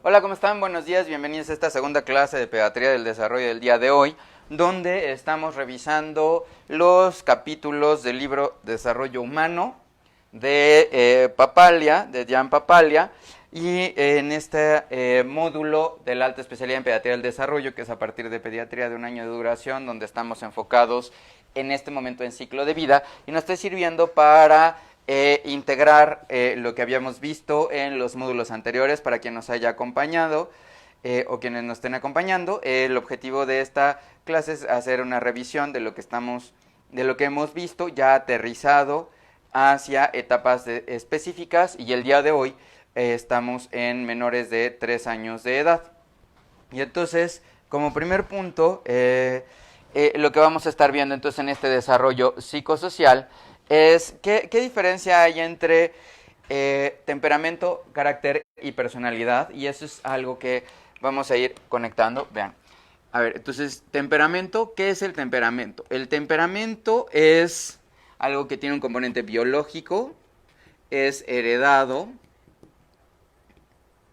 Hola, ¿cómo están? Buenos días, bienvenidos a esta segunda clase de Pediatría del Desarrollo del día de hoy, donde estamos revisando los capítulos del libro Desarrollo Humano de Papalia, de Jan Papalia, y en este módulo de la alta especialidad en Pediatría del Desarrollo, que es a partir de pediatría de un año de duración, donde estamos enfocados en este momento en ciclo de vida, y nos está sirviendo para integrar lo que habíamos visto en los módulos anteriores para quien nos haya acompañado o quienes nos estén acompañando. El objetivo de esta clase es hacer una revisión de lo que hemos visto ya aterrizado hacia etapas específicas, y el día de hoy estamos en menores de 3 años de edad. Y entonces, como primer punto, lo que vamos a estar viendo entonces en este desarrollo psicosocial es qué diferencia hay entre temperamento, carácter y personalidad, y eso es algo que vamos a ir conectando. Vean, a ver, entonces, temperamento, ¿qué es el temperamento? El temperamento es algo que tiene un componente biológico, es heredado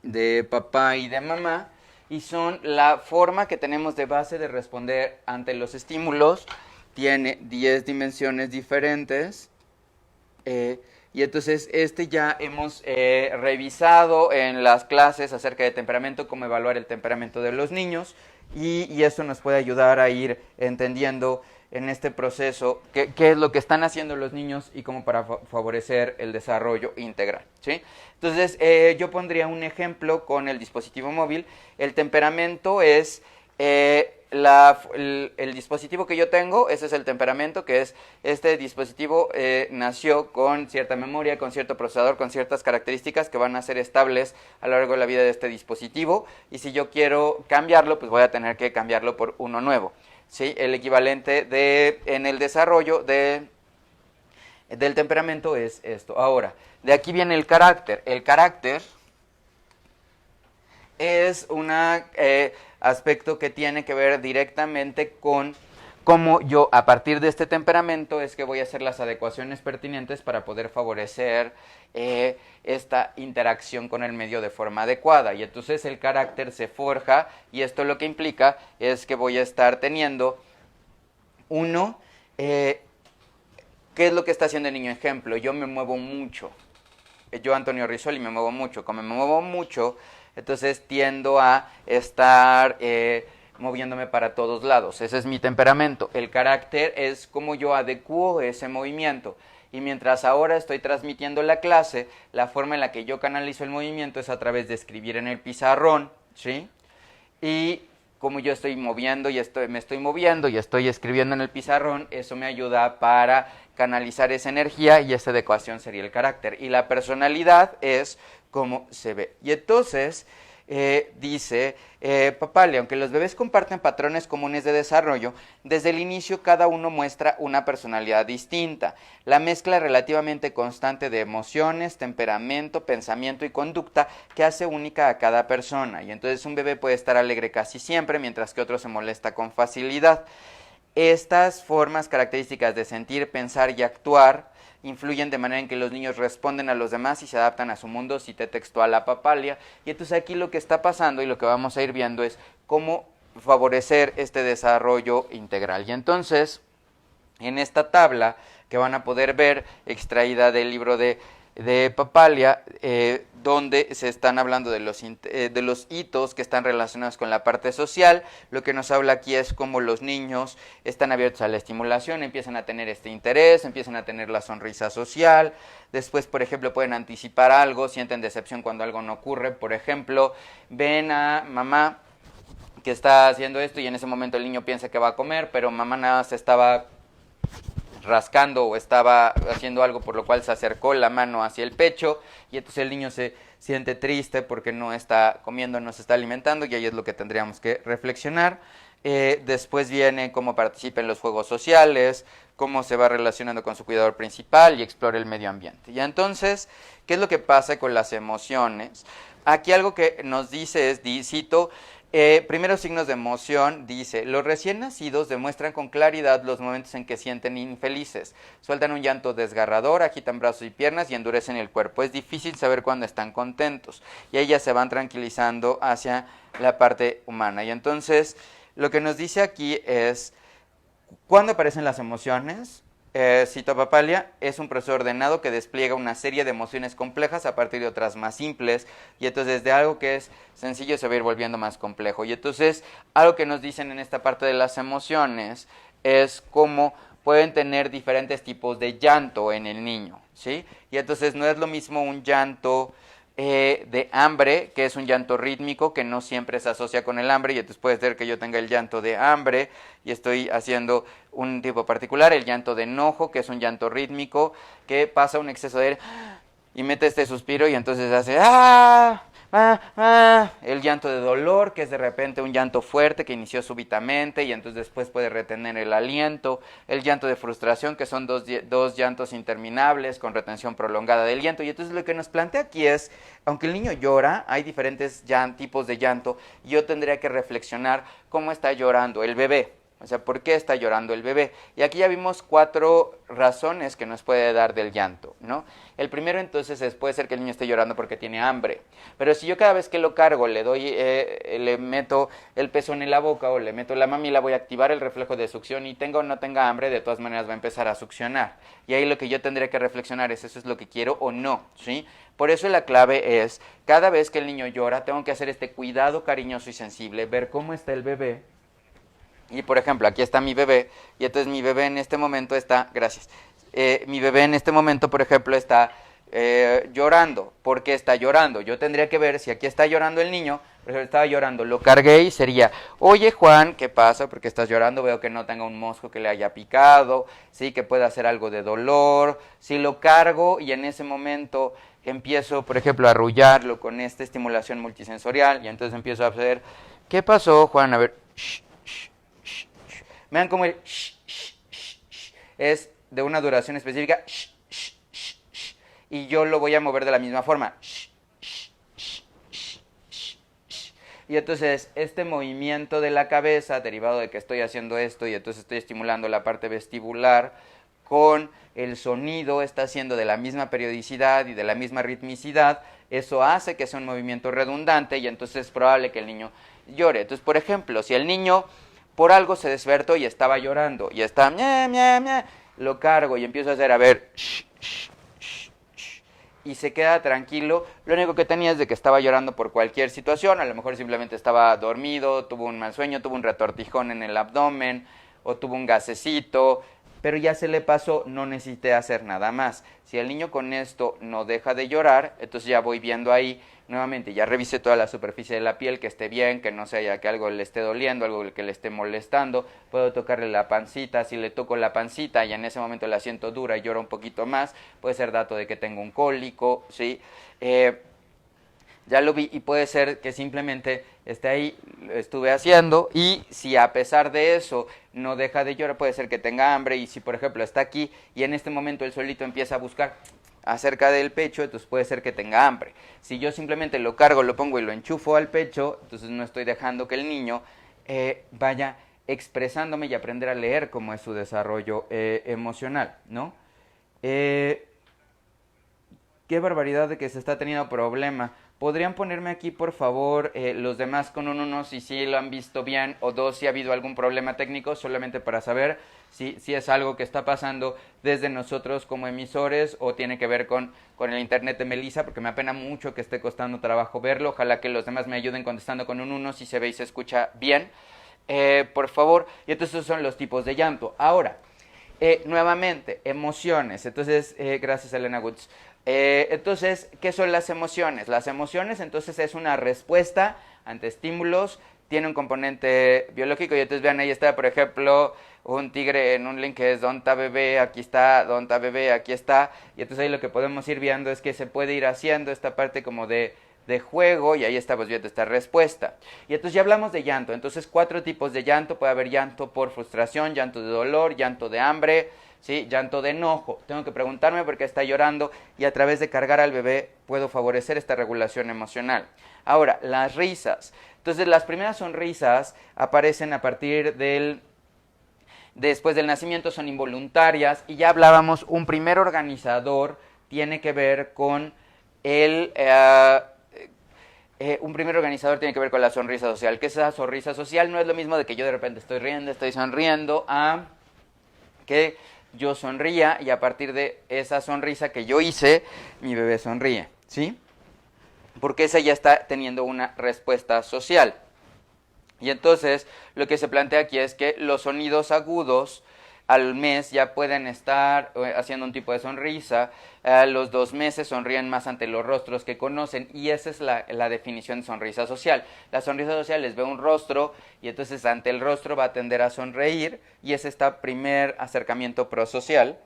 de papá y de mamá, y son la forma que tenemos de base de responder ante los estímulos. Tiene 10 dimensiones diferentes, y entonces ya hemos revisado en las clases acerca de temperamento, cómo evaluar el temperamento de los niños, y eso nos puede ayudar a ir entendiendo en este proceso qué es lo que están haciendo los niños y cómo para favorecer el desarrollo integral, ¿sí? Entonces, yo pondría un ejemplo con el dispositivo móvil. El temperamento es el dispositivo que yo tengo. Ese es el temperamento, que es este dispositivo nació con cierta memoria, con cierto procesador, con ciertas características que van a ser estables a lo largo de la vida de este dispositivo, y si yo quiero cambiarlo, pues voy a tener que cambiarlo por uno nuevo, ¿sí? El equivalente en el desarrollo del temperamento es esto. Ahora, de aquí viene el carácter. El carácter es un aspecto que tiene que ver directamente con cómo yo, a partir de este temperamento, es que voy a hacer las adecuaciones pertinentes para poder favorecer esta interacción con el medio de forma adecuada. Y entonces el carácter se forja, y esto lo que implica es que voy a estar teniendo ¿qué es lo que está haciendo el niño? Ejemplo, yo me muevo mucho. Yo, Antonio Rizzoli, me muevo mucho. Como me muevo mucho, entonces tiendo a estar moviéndome para todos lados. Ese es mi temperamento. El carácter es cómo yo adecuo ese movimiento. Y mientras ahora estoy transmitiendo la clase, la forma en la que yo canalizo el movimiento es a través de escribir en el pizarrón, ¿sí? Y como yo estoy moviendo y me estoy moviendo y estoy escribiendo en el pizarrón, eso me ayuda para canalizar esa energía, y esa adecuación sería el carácter. Y la personalidad es cómo se ve. Y entonces dice Papalia, aunque los bebés comparten patrones comunes de desarrollo, desde el inicio cada uno muestra una personalidad distinta. La mezcla relativamente constante de emociones, temperamento, pensamiento y conducta que hace única a cada persona. Y entonces un bebé puede estar alegre casi siempre, mientras que otro se molesta con facilidad. Estas formas características de sentir, pensar y actuar influyen de manera en que los niños responden a los demás y se adaptan a su mundo, cité textual a Papalia. Y entonces aquí lo que está pasando y lo que vamos a ir viendo es cómo favorecer este desarrollo integral. Y entonces, en esta tabla que van a poder ver, extraída del libro de Papalia, donde se están hablando de los hitos que están relacionados con la parte social. Lo que nos habla aquí es cómo los niños están abiertos a la estimulación, empiezan a tener este interés, empiezan a tener la sonrisa social. Después, por ejemplo, pueden anticipar algo, sienten decepción cuando algo no ocurre. Por ejemplo, ven a mamá que está haciendo esto y en ese momento el niño piensa que va a comer, pero mamá nada más estaba rascando o estaba haciendo algo, por lo cual se acercó la mano hacia el pecho, y entonces el niño se siente triste porque no está comiendo, no se está alimentando, y ahí es lo que tendríamos que reflexionar. Después viene cómo participa en los juegos sociales, cómo se va relacionando con su cuidador principal y explora el medio ambiente. Y entonces, ¿qué es lo que pasa con las emociones? Aquí algo que nos dice es, cito, Primeros signos de emoción, dice, los recién nacidos demuestran con claridad los momentos en que sienten infelices. Sueltan un llanto desgarrador, agitan brazos y piernas y endurecen el cuerpo. Es difícil saber cuándo están contentos. Y ahí ya se van tranquilizando hacia la parte humana. Y entonces, lo que nos dice aquí es, ¿cuándo aparecen las emociones? Citopapalia es un proceso ordenado que despliega una serie de emociones complejas a partir de otras más simples, y entonces de algo que es sencillo se va a ir volviendo más complejo. Y entonces algo que nos dicen en esta parte de las emociones es cómo pueden tener diferentes tipos de llanto en el niño, ¿sí? Y entonces no es lo mismo un llanto de hambre, que es un llanto rítmico que no siempre se asocia con el hambre, y entonces puede ser que yo tenga el llanto de hambre y estoy haciendo un tipo particular, el llanto de enojo, que es un llanto rítmico que pasa un exceso de aire y mete este suspiro y entonces hace el llanto de dolor, que es de repente un llanto fuerte que inició súbitamente y entonces después puede retener el aliento, el llanto de frustración, que son dos llantos interminables con retención prolongada del llanto. Y entonces lo que nos plantea aquí es, aunque el niño llora, hay diferentes tipos de llanto, y yo tendría que reflexionar cómo está llorando el bebé. O sea, ¿por qué está llorando el bebé? Y aquí ya vimos 4 razones que nos puede dar del llanto, ¿no? El primero entonces puede ser que el niño esté llorando porque tiene hambre. Pero si yo cada vez que lo cargo le meto el pezón en la boca o le meto la mamila, voy a activar el reflejo de succión, y tenga o no tenga hambre, de todas maneras va a empezar a succionar. Y ahí lo que yo tendría que reflexionar es, ¿eso es lo que quiero o no? ¿Sí? Por eso la clave es, cada vez que el niño llora, tengo que hacer este cuidado cariñoso y sensible, ver cómo está el bebé. Y por ejemplo, aquí está mi bebé, y entonces mi bebé en este momento está, gracias, mi bebé en este momento, por ejemplo, está llorando. ¿Por qué está llorando? Yo tendría que ver si aquí está llorando el niño. Por ejemplo, estaba llorando, lo cargué y sería, oye Juan, ¿qué pasa? ¿Por qué estás llorando? Veo que no tenga un mosco que le haya picado, sí, que pueda hacer algo de dolor. Si lo cargo y en ese momento empiezo, por ejemplo, a arrullarlo con esta estimulación multisensorial, y entonces empiezo a hacer, ¿qué pasó, Juan? A ver, shh, shh, shh, shh. Vean cómo el shh, shh, shh, shh es de una duración específica, shh, shh, shh, shh, y yo lo voy a mover de la misma forma, shh, shh, shh, shh, shh, shh. Y entonces este movimiento de la cabeza, derivado de que estoy haciendo esto y entonces estoy estimulando la parte vestibular, con el sonido está haciendo de la misma periodicidad y de la misma ritmicidad, eso hace que sea un movimiento redundante, y entonces es probable que el niño llore. Entonces, por ejemplo, si el niño por algo se despertó y estaba llorando y está lo cargo y empiezo a hacer, a ver, shh, shh, shh, shh, y se queda tranquilo, lo único que tenía es de que estaba llorando por cualquier situación, a lo mejor simplemente estaba dormido, tuvo un mal sueño, tuvo un retortijón en el abdomen, o tuvo un gasecito, pero ya se le pasó, no necesité hacer nada más. Si el niño con esto no deja de llorar, entonces ya voy viendo ahí, nuevamente, ya revisé toda la superficie de la piel, que esté bien, que no se haya, que algo le esté doliendo, algo que le esté molestando. Puedo tocarle la pancita, si le toco la pancita y en ese momento la siento dura y llora un poquito más, puede ser dato de que tengo un cólico, ¿sí? Ya lo vi, y puede ser que simplemente esté ahí, lo estuve haciendo, y si a pesar de eso no deja de llorar, puede ser que tenga hambre, y si por ejemplo está aquí y en este momento él solito empieza a buscar acerca del pecho, entonces puede ser que tenga hambre. Si yo simplemente lo cargo, lo pongo y lo enchufo al pecho, entonces no estoy dejando que el niño vaya expresándome y aprender a leer cómo es su desarrollo emocional, ¿no? Qué barbaridad de que se está teniendo problema. ¿Podrían ponerme aquí, por favor, los demás con un 1 si sí lo han visto bien, o 2 si ha habido algún problema técnico, solamente para saber si es algo que está pasando desde nosotros como emisores o tiene que ver con el internet de Melissa, porque me apena mucho que esté costando trabajo verlo. Ojalá que los demás me ayuden contestando con un 1 si se ve y se escucha bien, por favor. Y entonces esos son los tipos de llanto. Ahora, nuevamente, emociones. Entonces, gracias Elena Woods. Entonces, ¿qué son las emociones? Las emociones, entonces, es una respuesta ante estímulos, tiene un componente biológico, y entonces vean, ahí está, por ejemplo, un tigre en un link que es donta bebé, aquí está, donta bebé, aquí está, y entonces ahí lo que podemos ir viendo es que se puede ir haciendo esta parte como de juego, y ahí estamos viendo esta respuesta. Y entonces ya hablamos de llanto. Entonces 4 tipos de llanto. Puede haber llanto por frustración, llanto de dolor, llanto de hambre, ¿sí? Llanto de enojo, tengo que preguntarme por qué está llorando y a través de cargar al bebé puedo favorecer esta regulación emocional. Ahora, las risas. Entonces, las primeras sonrisas aparecen a partir después del nacimiento, son involuntarias y ya hablábamos, un primer organizador tiene que ver con un primer organizador tiene que ver con la sonrisa social. ¿Qué es esa sonrisa social? No es lo mismo de que yo de repente estoy riendo, estoy sonriendo, a que yo sonría y a partir de esa sonrisa que yo hice, mi bebé sonríe, ¿sí? Porque esa ya está teniendo una respuesta social. Y entonces lo que se plantea aquí es que los sonidos agudos al mes ya pueden estar haciendo un tipo de sonrisa, a los 2 meses sonríen más ante los rostros que conocen y esa es la definición de sonrisa social. La sonrisa social les ve un rostro y entonces ante el rostro va a tender a sonreír y es este primer acercamiento prosocial.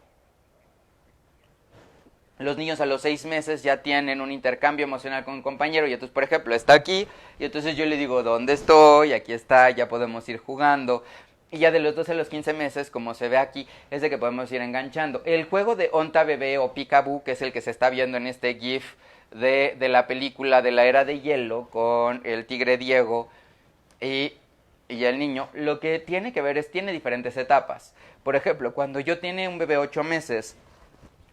Los niños a los 6 meses ya tienen un intercambio emocional con un compañero y entonces, por ejemplo, está aquí y entonces yo le digo, ¿dónde estoy? Aquí está, ya podemos ir jugando. Y ya de los 12 a los 15 meses, como se ve aquí, es de que podemos ir enganchando. El juego de Onta Bebé o Peekaboo, que es el que se está viendo en este GIF de la película de la Era de Hielo, con el tigre Diego y el niño, lo que tiene que ver es, tiene diferentes etapas. Por ejemplo, cuando yo tiene un bebé 8 meses,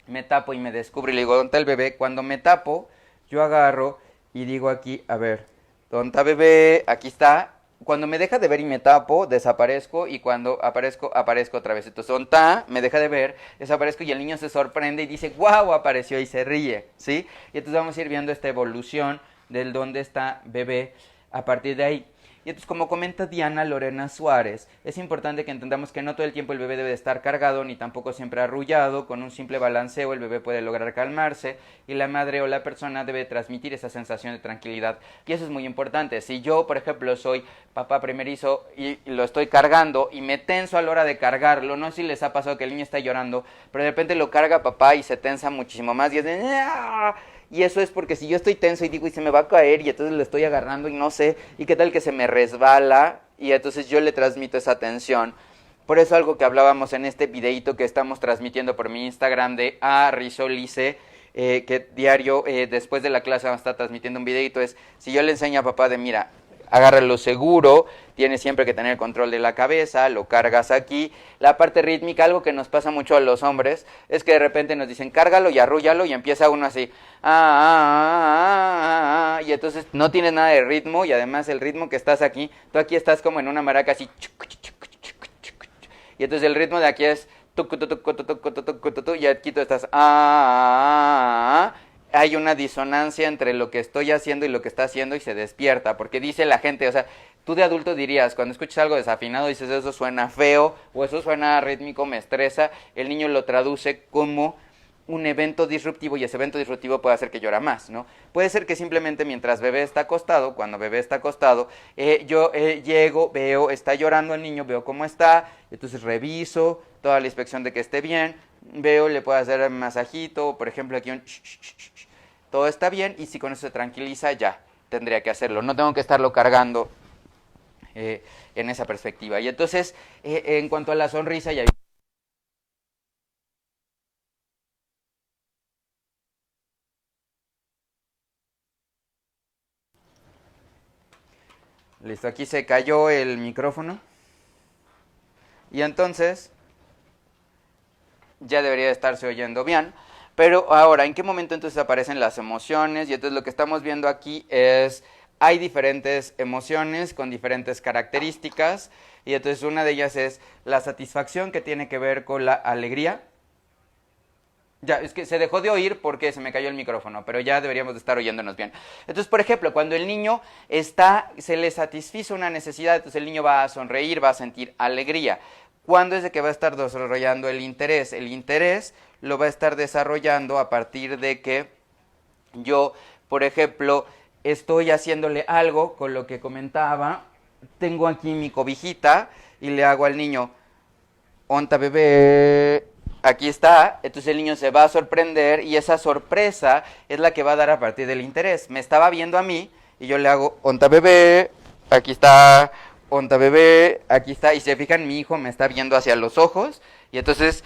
me tapo y me descubro y le digo, ¿dónde está el bebé? Cuando me tapo, yo agarro y digo aquí, a ver, ¿dónde está bebé? Aquí está. Cuando me deja de ver y me tapo, desaparezco y cuando aparezco otra vez. Entonces, ¿dónde está? Me deja de ver, desaparezco y el niño se sorprende y dice, ¡guau! Apareció y se ríe, ¿sí? Y entonces vamos a ir viendo esta evolución del dónde está bebé a partir de ahí. Y entonces, como comenta Diana Lorena Suárez, es importante que entendamos que no todo el tiempo el bebé debe de estar cargado, ni tampoco siempre arrullado. Con un simple balanceo el bebé puede lograr calmarse y la madre o la persona debe transmitir esa sensación de tranquilidad. Y eso es muy importante. Si yo, por ejemplo, soy papá primerizo y lo estoy cargando y me tenso a la hora de cargarlo, no sé si les ha pasado que el niño está llorando, pero de repente lo carga papá y se tensa muchísimo más y es de... ¡ah! Y eso es porque si yo estoy tenso y digo, y se me va a caer, y entonces le estoy agarrando y no sé, y qué tal que se me resbala, y entonces yo le transmito esa tensión. Por eso algo que hablábamos en este videito que estamos transmitiendo por mi Instagram de Rizolice, que diario después de la clase vamos a estar transmitiendo un videito, es si yo le enseño a papá de, mira, agárralo seguro, tienes siempre que tener control de la cabeza, lo cargas aquí. La parte rítmica, algo que nos pasa mucho a los hombres, es que de repente nos dicen, cárgalo y arrúllalo, y empieza uno así, y entonces no tienes nada de ritmo, y además el ritmo que estás aquí, tú aquí estás como en una maraca así, y entonces el ritmo de aquí es, y aquí tú estás, hay una disonancia entre lo que estoy haciendo y lo que está haciendo y se despierta, porque dice la gente, o sea, tú de adulto dirías, cuando escuchas algo desafinado dices, eso suena feo, o eso suena rítmico, me estresa, el niño lo traduce como un evento disruptivo y ese evento disruptivo puede hacer que llora más, ¿no? Puede ser que simplemente mientras bebé está acostado, cuando bebé está acostado, yo llego, veo, está llorando el niño, veo cómo está, entonces reviso toda la inspección de que esté bien, veo, le puedo hacer un masajito, por ejemplo aquí un todo está bien y si con eso se tranquiliza ya tendría que hacerlo, no tengo que estarlo cargando en esa perspectiva. Y entonces en cuanto a la sonrisa ya listo, aquí se cayó el micrófono y entonces ya debería estarse oyendo bien. Pero ahora, ¿en qué momento entonces aparecen las emociones? Y entonces lo que estamos viendo aquí es, hay diferentes emociones con diferentes características, y entonces una de ellas es la satisfacción, que tiene que ver con la alegría. Ya, es que se dejó de oír porque se me cayó el micrófono, pero ya deberíamos de estar oyéndonos bien. Entonces, por ejemplo, cuando el niño se le satisfizo una necesidad, entonces el niño va a sonreír, va a sentir alegría. ¿Cuándo es de que va a estar desarrollando el interés? El interés lo va a estar desarrollando a partir de que yo, por ejemplo, estoy haciéndole algo con lo que comentaba, tengo aquí mi cobijita y le hago al niño, onta bebé, aquí está, entonces el niño se va a sorprender y esa sorpresa es la que va a dar a partir del interés. Me estaba viendo a mí y yo le hago, onta bebé, aquí está, onta bebé, aquí está, y se fijan, mi hijo me está viendo hacia los ojos y entonces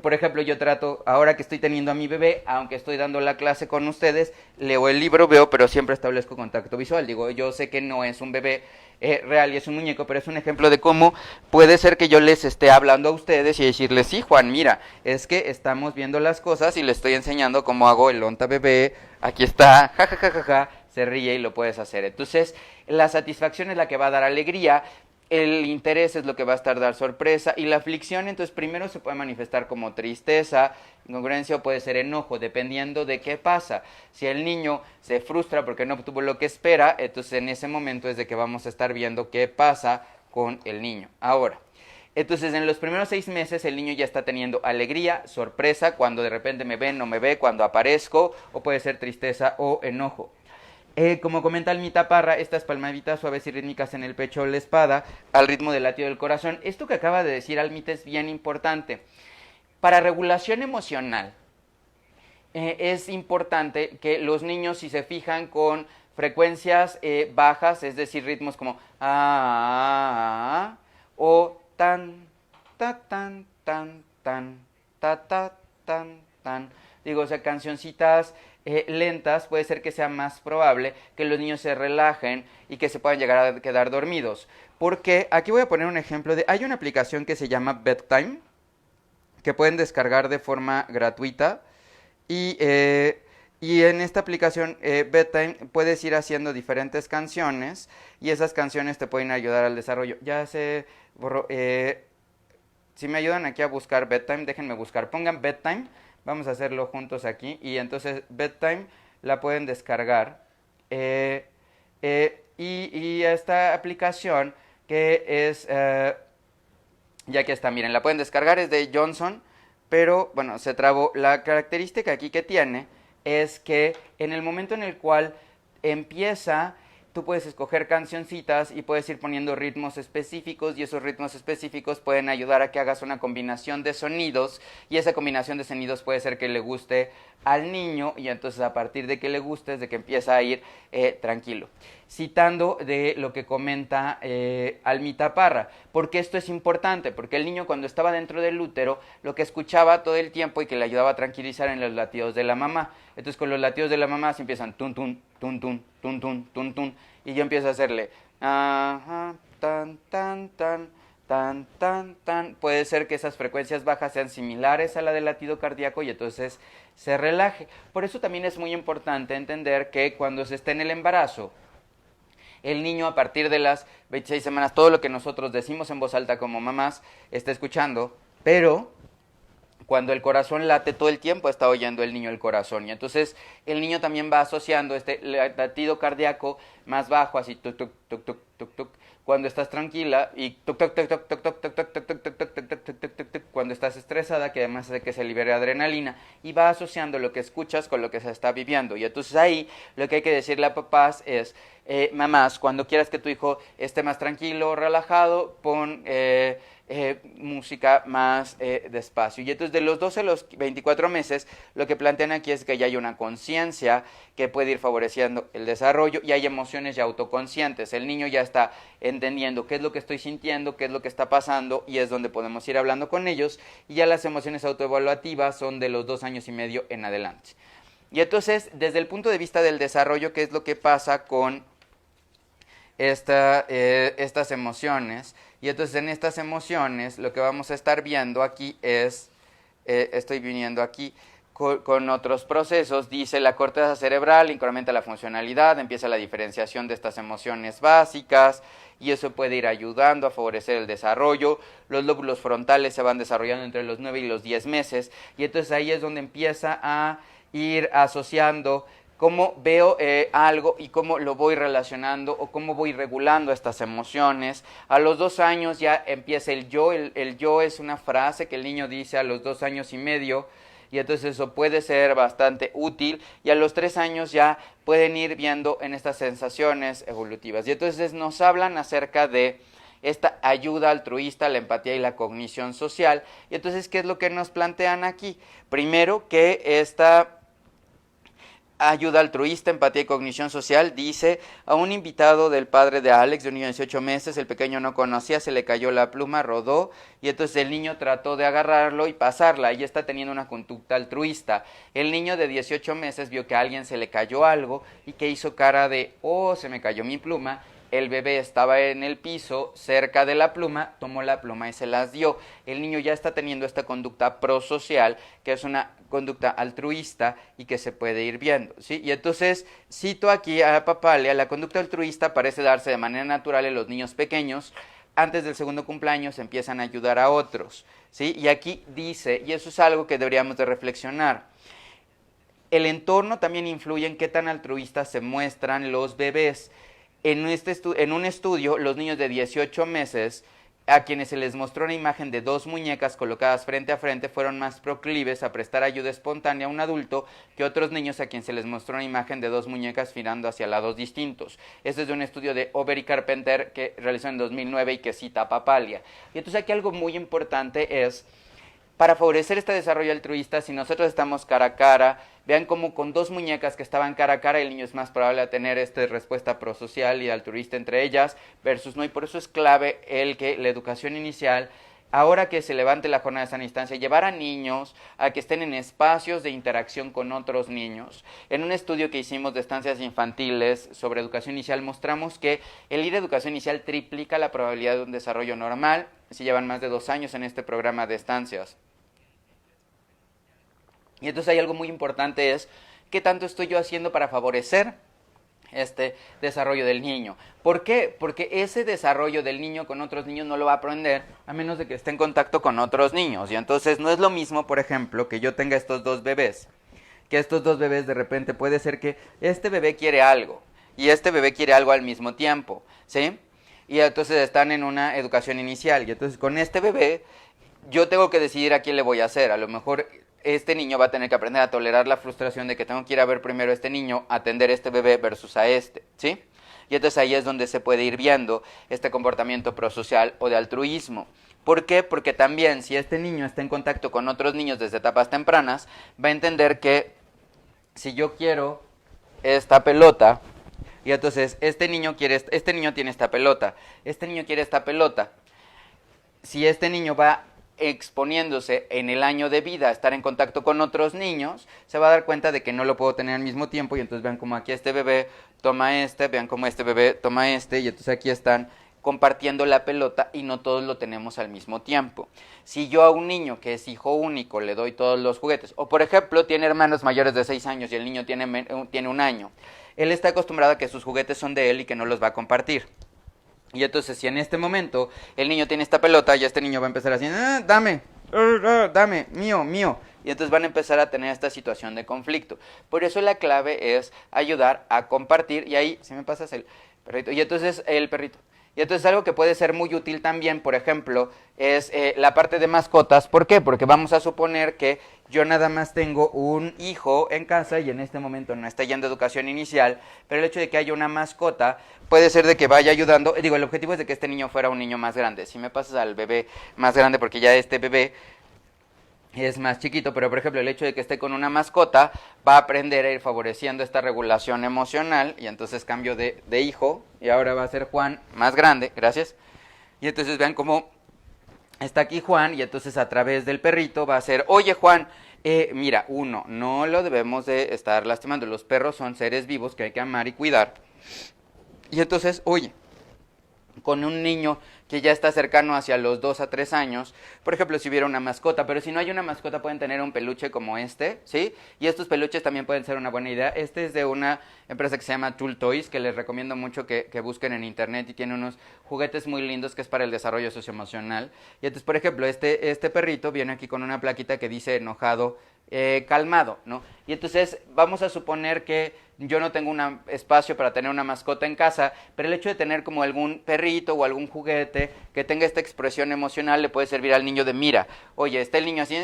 por ejemplo, yo trato, ahora que estoy teniendo a mi bebé, aunque estoy dando la clase con ustedes, leo el libro, veo, pero siempre establezco contacto visual. Digo, yo sé que no es un bebé real y es un muñeco, pero es un ejemplo de cómo puede ser que yo les esté hablando a ustedes y decirles, sí, Juan, mira, es que estamos viendo las cosas y le estoy enseñando cómo hago el onta bebé, aquí está, ja, ja, ja, ja, ja, se ríe y lo puedes hacer. Entonces, la satisfacción es la que va a dar alegría, el interés es lo que va a estar dar sorpresa y la aflicción entonces primero se puede manifestar como tristeza, incongruencia o puede ser enojo, dependiendo de qué pasa. Si el niño se frustra porque no obtuvo lo que espera, entonces en ese momento es de que vamos a estar viendo qué pasa con el niño. Ahora, entonces en los primeros 6 meses el niño ya está teniendo alegría, sorpresa, cuando de repente me ve, no me ve, cuando aparezco, o puede ser tristeza o enojo. Como comenta Almita Parra, estas palmaditas suaves y rítmicas en el pecho o la espada, al ritmo del latido del corazón. Esto que acaba de decir Almita es bien importante. Para regulación emocional, es importante que los niños, si se fijan con frecuencias bajas, es decir, ritmos como o tan, ta, tan, tan, tan, ta, ta, tan, tan. Digo, o sea, cancioncitas lentas, puede ser que sea más probable que los niños se relajen y que se puedan llegar a quedar dormidos. Porque aquí voy a poner un ejemplo de... Hay una aplicación que se llama Bedtime, que pueden descargar de forma gratuita. Y en esta aplicación Bedtime puedes ir haciendo diferentes canciones y esas canciones te pueden ayudar al desarrollo. Ya se borró. Si me ayudan aquí a buscar Bedtime, déjenme buscar. Pongan Bedtime. Vamos a hacerlo juntos aquí. Y entonces Bedtime la pueden descargar. Y esta aplicación que es... ya que está, miren, la pueden descargar, es de Johnson. Pero bueno, se trabó. La característica aquí que tiene es que en el momento en el cual empieza, tú puedes escoger cancioncitas y puedes ir poniendo ritmos específicos y esos ritmos específicos pueden ayudar a que hagas una combinación de sonidos y esa combinación de sonidos puede ser que le guste al niño y entonces a partir de que le guste es de que empieza a ir tranquilo. Citando de lo que comenta Almita Parra, porque esto es importante, porque el niño cuando estaba dentro del útero lo que escuchaba todo el tiempo y que le ayudaba a tranquilizar en los latidos de la mamá. Entonces con los latidos de la mamá se empiezan tun tun, tun tun, tun tun, tun tun, y yo empiezo a hacerle ajá, tan tan tan tan tan tan. Puede ser que esas frecuencias bajas sean similares a la del latido cardíaco y entonces se relaje. Por eso también es muy importante entender que cuando se está en el embarazo, el niño a partir de las 26 semanas, todo lo que nosotros decimos en voz alta como mamás, está escuchando, pero cuando el corazón late todo el tiempo está oyendo el niño el corazón y entonces el niño también va asociando este latido cardíaco más bajo, así tuk tuk tuk tuk tuk tuk, cuando estás tranquila y tuk tuk tuk tuk tuk tuk tuk tuk tuk tuk tuk tuk tuk tuk tuk cuando estás estresada, que además hace que se libere adrenalina y va asociando lo que escuchas con lo que se está viviendo y entonces ahí lo que hay que decirle a papás es mamás, cuando quieras que tu hijo esté más tranquilo, relajado, pon música más despacio. Y entonces de los 12 a los 24 meses, lo que plantean aquí es que ya hay una conciencia que puede ir favoreciendo el desarrollo y hay emociones ya autoconscientes. El niño ya está entendiendo qué es lo que estoy sintiendo, qué es lo que está pasando y es donde podemos ir hablando con ellos. Y ya las emociones autoevaluativas son de los 2 años y medio en adelante. Y entonces, desde el punto de vista del desarrollo, ¿qué es lo que pasa con estas emociones? Y entonces en estas emociones lo que vamos a estar viendo aquí es, estoy viniendo aquí con otros procesos, dice la corteza cerebral incrementa la funcionalidad, empieza la diferenciación de estas emociones básicas y eso puede ir ayudando a favorecer el desarrollo, los lóbulos frontales se van desarrollando entre los 9 y los 10 meses y entonces ahí es donde empieza a ir asociando cómo veo algo y cómo lo voy relacionando o cómo voy regulando estas emociones. A los 2 años ya empieza el yo. El yo es una frase que el niño dice a los 2 años y medio y entonces eso puede ser bastante útil y a los 3 años ya pueden ir viendo en estas sensaciones evolutivas. Y entonces nos hablan acerca de esta ayuda altruista, la empatía y la cognición social. Y entonces, ¿qué es lo que nos plantean aquí? Primero, que ayuda altruista, empatía y cognición social, dice: a un invitado del padre de Alex, de un niño de 18 meses, el pequeño no conocía, se le cayó la pluma, rodó, y entonces el niño trató de agarrarlo y pasarla, y está teniendo una conducta altruista. El niño de 18 meses vio que a alguien se le cayó algo, y que hizo cara de: oh, se me cayó mi pluma. El bebé estaba en el piso, cerca de la pluma, tomó la pluma y se las dio. El niño ya está teniendo esta conducta prosocial, que es una conducta altruista y que se puede ir viendo, ¿sí? Y entonces cito aquí a Papalia: la conducta altruista parece darse de manera natural en los niños pequeños. Antes del segundo cumpleaños empiezan a ayudar a otros, ¿sí? Y aquí dice, y eso es algo que deberíamos de reflexionar, el entorno también influye en qué tan altruistas se muestran los bebés. En un estudio, los niños de 18 meses, a quienes se les mostró una imagen de dos muñecas colocadas frente a frente, fueron más proclives a prestar ayuda espontánea a un adulto que otros niños a quienes se les mostró una imagen de dos muñecas girando hacia lados distintos. Este es de un estudio de Over y Carpenter que realizó en 2009 y que cita a Papalia. Y entonces aquí algo muy importante es, para favorecer este desarrollo altruista, si nosotros estamos cara a cara, vean cómo con dos muñecas que estaban cara a cara, el niño es más probable a tener esta respuesta prosocial y altruista entre ellas, versus no, y por eso es clave el que la educación inicial, ahora que se levante la jornada de sana instancia, llevar a niños a que estén en espacios de interacción con otros niños. En un estudio que hicimos de estancias infantiles sobre educación inicial, mostramos que el ir a educación inicial triplica la probabilidad de un desarrollo normal si llevan más de 2 años en este programa de estancias. Y entonces hay algo muy importante, es qué tanto estoy yo haciendo para favorecer este desarrollo del niño. ¿Por qué? Porque ese desarrollo del niño con otros niños no lo va a aprender a menos de que esté en contacto con otros niños. Y entonces no es lo mismo, por ejemplo, que yo tenga estos dos bebés, que estos dos bebés de repente puede ser que este bebé quiere algo y este bebé quiere algo al mismo tiempo, ¿sí? Y entonces están en una educación inicial y entonces con este bebé yo tengo que decidir a quién le voy a hacer. A lo mejor este niño va a tener que aprender a tolerar la frustración de que tengo que ir a ver primero a este niño, atender a este bebé versus a este, ¿sí? Y entonces ahí es donde se puede ir viendo este comportamiento prosocial o de altruismo. ¿Por qué? Porque también si este niño está en contacto con otros niños desde etapas tempranas, va a entender que si yo quiero esta pelota, y entonces este niño tiene esta pelota, este niño quiere esta pelota, si este niño va exponiéndose en el año de vida a estar en contacto con otros niños, se va a dar cuenta de que no lo puedo tener al mismo tiempo, y entonces vean como aquí este bebé toma este, vean como este bebé toma este, y entonces aquí están compartiendo la pelota y no todos lo tenemos al mismo tiempo. Si yo a un niño que es hijo único le doy todos los juguetes, o por ejemplo tiene hermanos mayores de 6 años y el niño tiene 1 año, él está acostumbrado a que sus juguetes son de él y que no los va a compartir. Y entonces si en este momento el niño tiene esta pelota, ya este niño va a empezar así, dame, dame, mío, mío. Y entonces van a empezar a tener esta situación de conflicto. Por eso la clave es ayudar a compartir. Y ahí, si me pasas el perrito. Y entonces el perrito. Y entonces algo que puede ser muy útil también, por ejemplo, es la parte de mascotas. ¿Por qué? Porque vamos a suponer que yo nada más tengo un hijo en casa y en este momento no está yendo a educación inicial, pero el hecho de que haya una mascota puede ser de que vaya ayudando. Digo, el objetivo es de que este niño fuera un niño más grande. Si me pasas al bebé más grande, porque ya este bebé es más chiquito, pero por ejemplo el hecho de que esté con una mascota va a aprender a ir favoreciendo esta regulación emocional, y entonces cambio de hijo y ahora va a ser Juan más grande, gracias, y entonces vean cómo está aquí Juan y entonces a través del perrito va a ser: oye Juan, mira, no lo debemos de estar lastimando, los perros son seres vivos que hay que amar y cuidar, y entonces, oye, con un niño que ya está cercano hacia los 2 a 3 años, por ejemplo, si hubiera una mascota, pero si no hay una mascota pueden tener un peluche como este, ¿sí? Y estos peluches también pueden ser una buena idea. Este es de una empresa que se llama Tool Toys, que les recomiendo mucho que busquen en internet, y tiene unos juguetes muy lindos que es para el desarrollo socioemocional. Y entonces, por ejemplo, este perrito viene aquí con una plaquita que dice enojado, calmado, ¿no? Y entonces vamos a suponer que yo no tengo un espacio para tener una mascota en casa, pero el hecho de tener como algún perrito o algún juguete que tenga esta expresión emocional le puede servir al niño de: mira, oye, está el niño así,